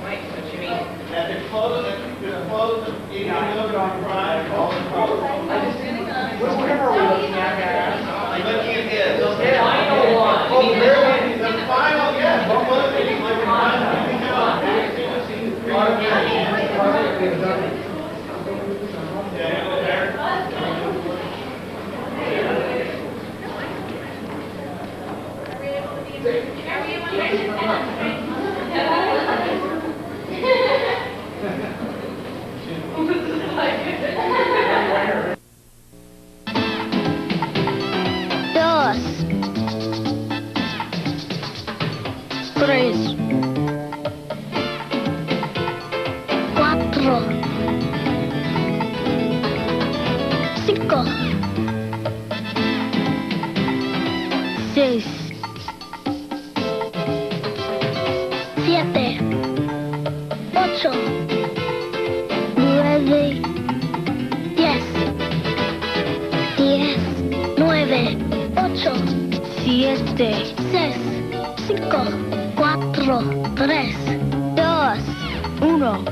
Wait, what you mean? That they're closed, that you're closed, even though you're on pride, all the closed. Which camera are we looking at, guys? I'm looking at his. The final one. Oh, there, the final, yes, the one that you like, the final, you can go. Yeah, there. Dos, tres, cuatro, cinco, seis, siete, ocho, nueve, 10, 9, 8, 7, 6, 5, 4, 3, 2, 1, 0.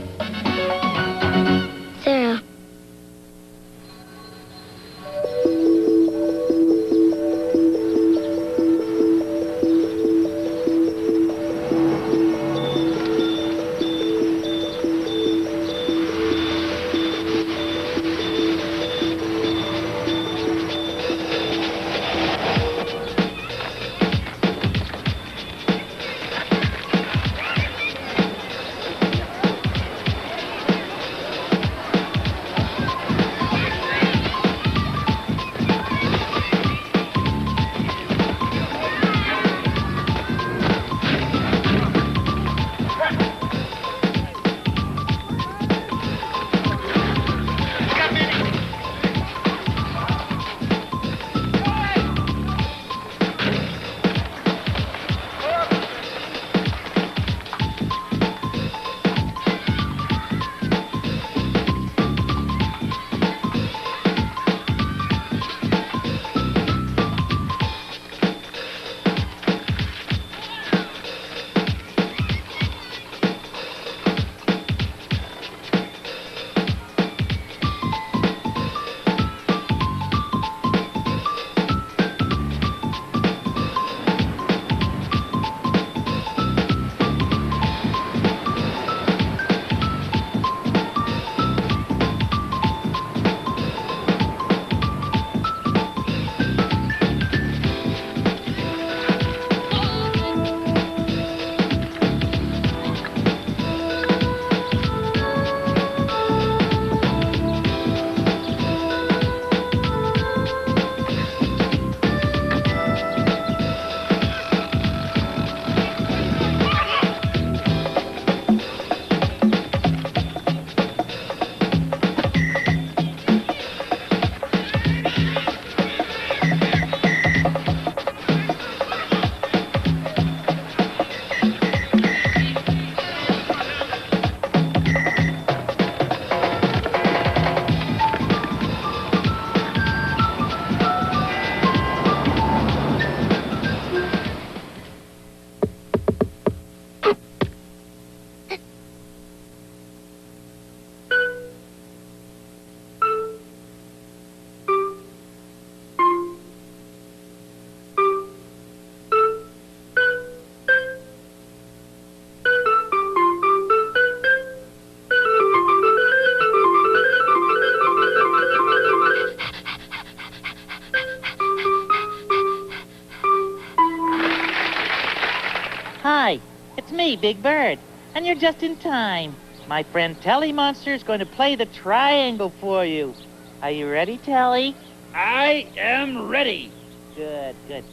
Hi, it's me, Big Bird, and you're just in time. My friend Telly Monster is going to play the triangle for you. Are you ready, Telly? I am ready. Good, good.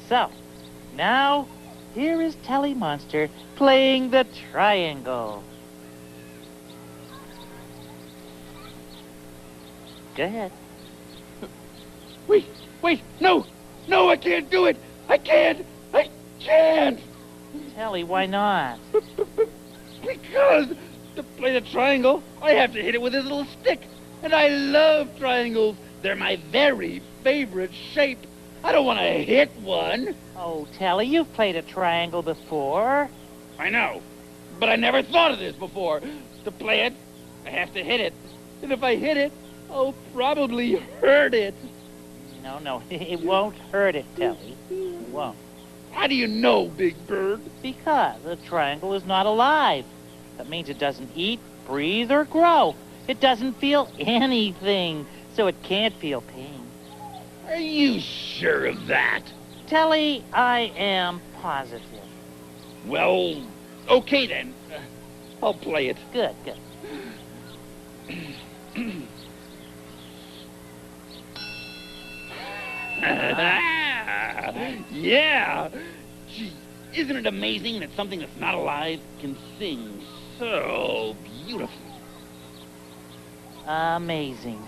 So, now, here is Telly Monster playing the triangle. Go ahead. Wait, no, I can't do it. I can't. Telly, why not? Because to play the triangle, I have to hit it with this little stick. And I love triangles. They're my very favorite shape. I don't want to hit one. Oh, Telly, you've played a triangle before. I know, but I never thought of this before. To play it, I have to hit it. And if I hit it, I'll probably hurt it. No, it won't hurt it, Telly. It won't. How do you know, Big Bird? Because the triangle is not alive. That means it doesn't eat, breathe, or grow. It doesn't feel anything, so it can't feel pain. Are you sure of that? Telly, I am positive. Well, okay then. I'll play it. Good. Yeah. Gee, isn't it amazing that something that's not alive can sing so beautifully? Amazing.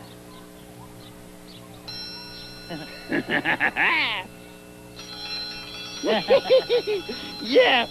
Yeah.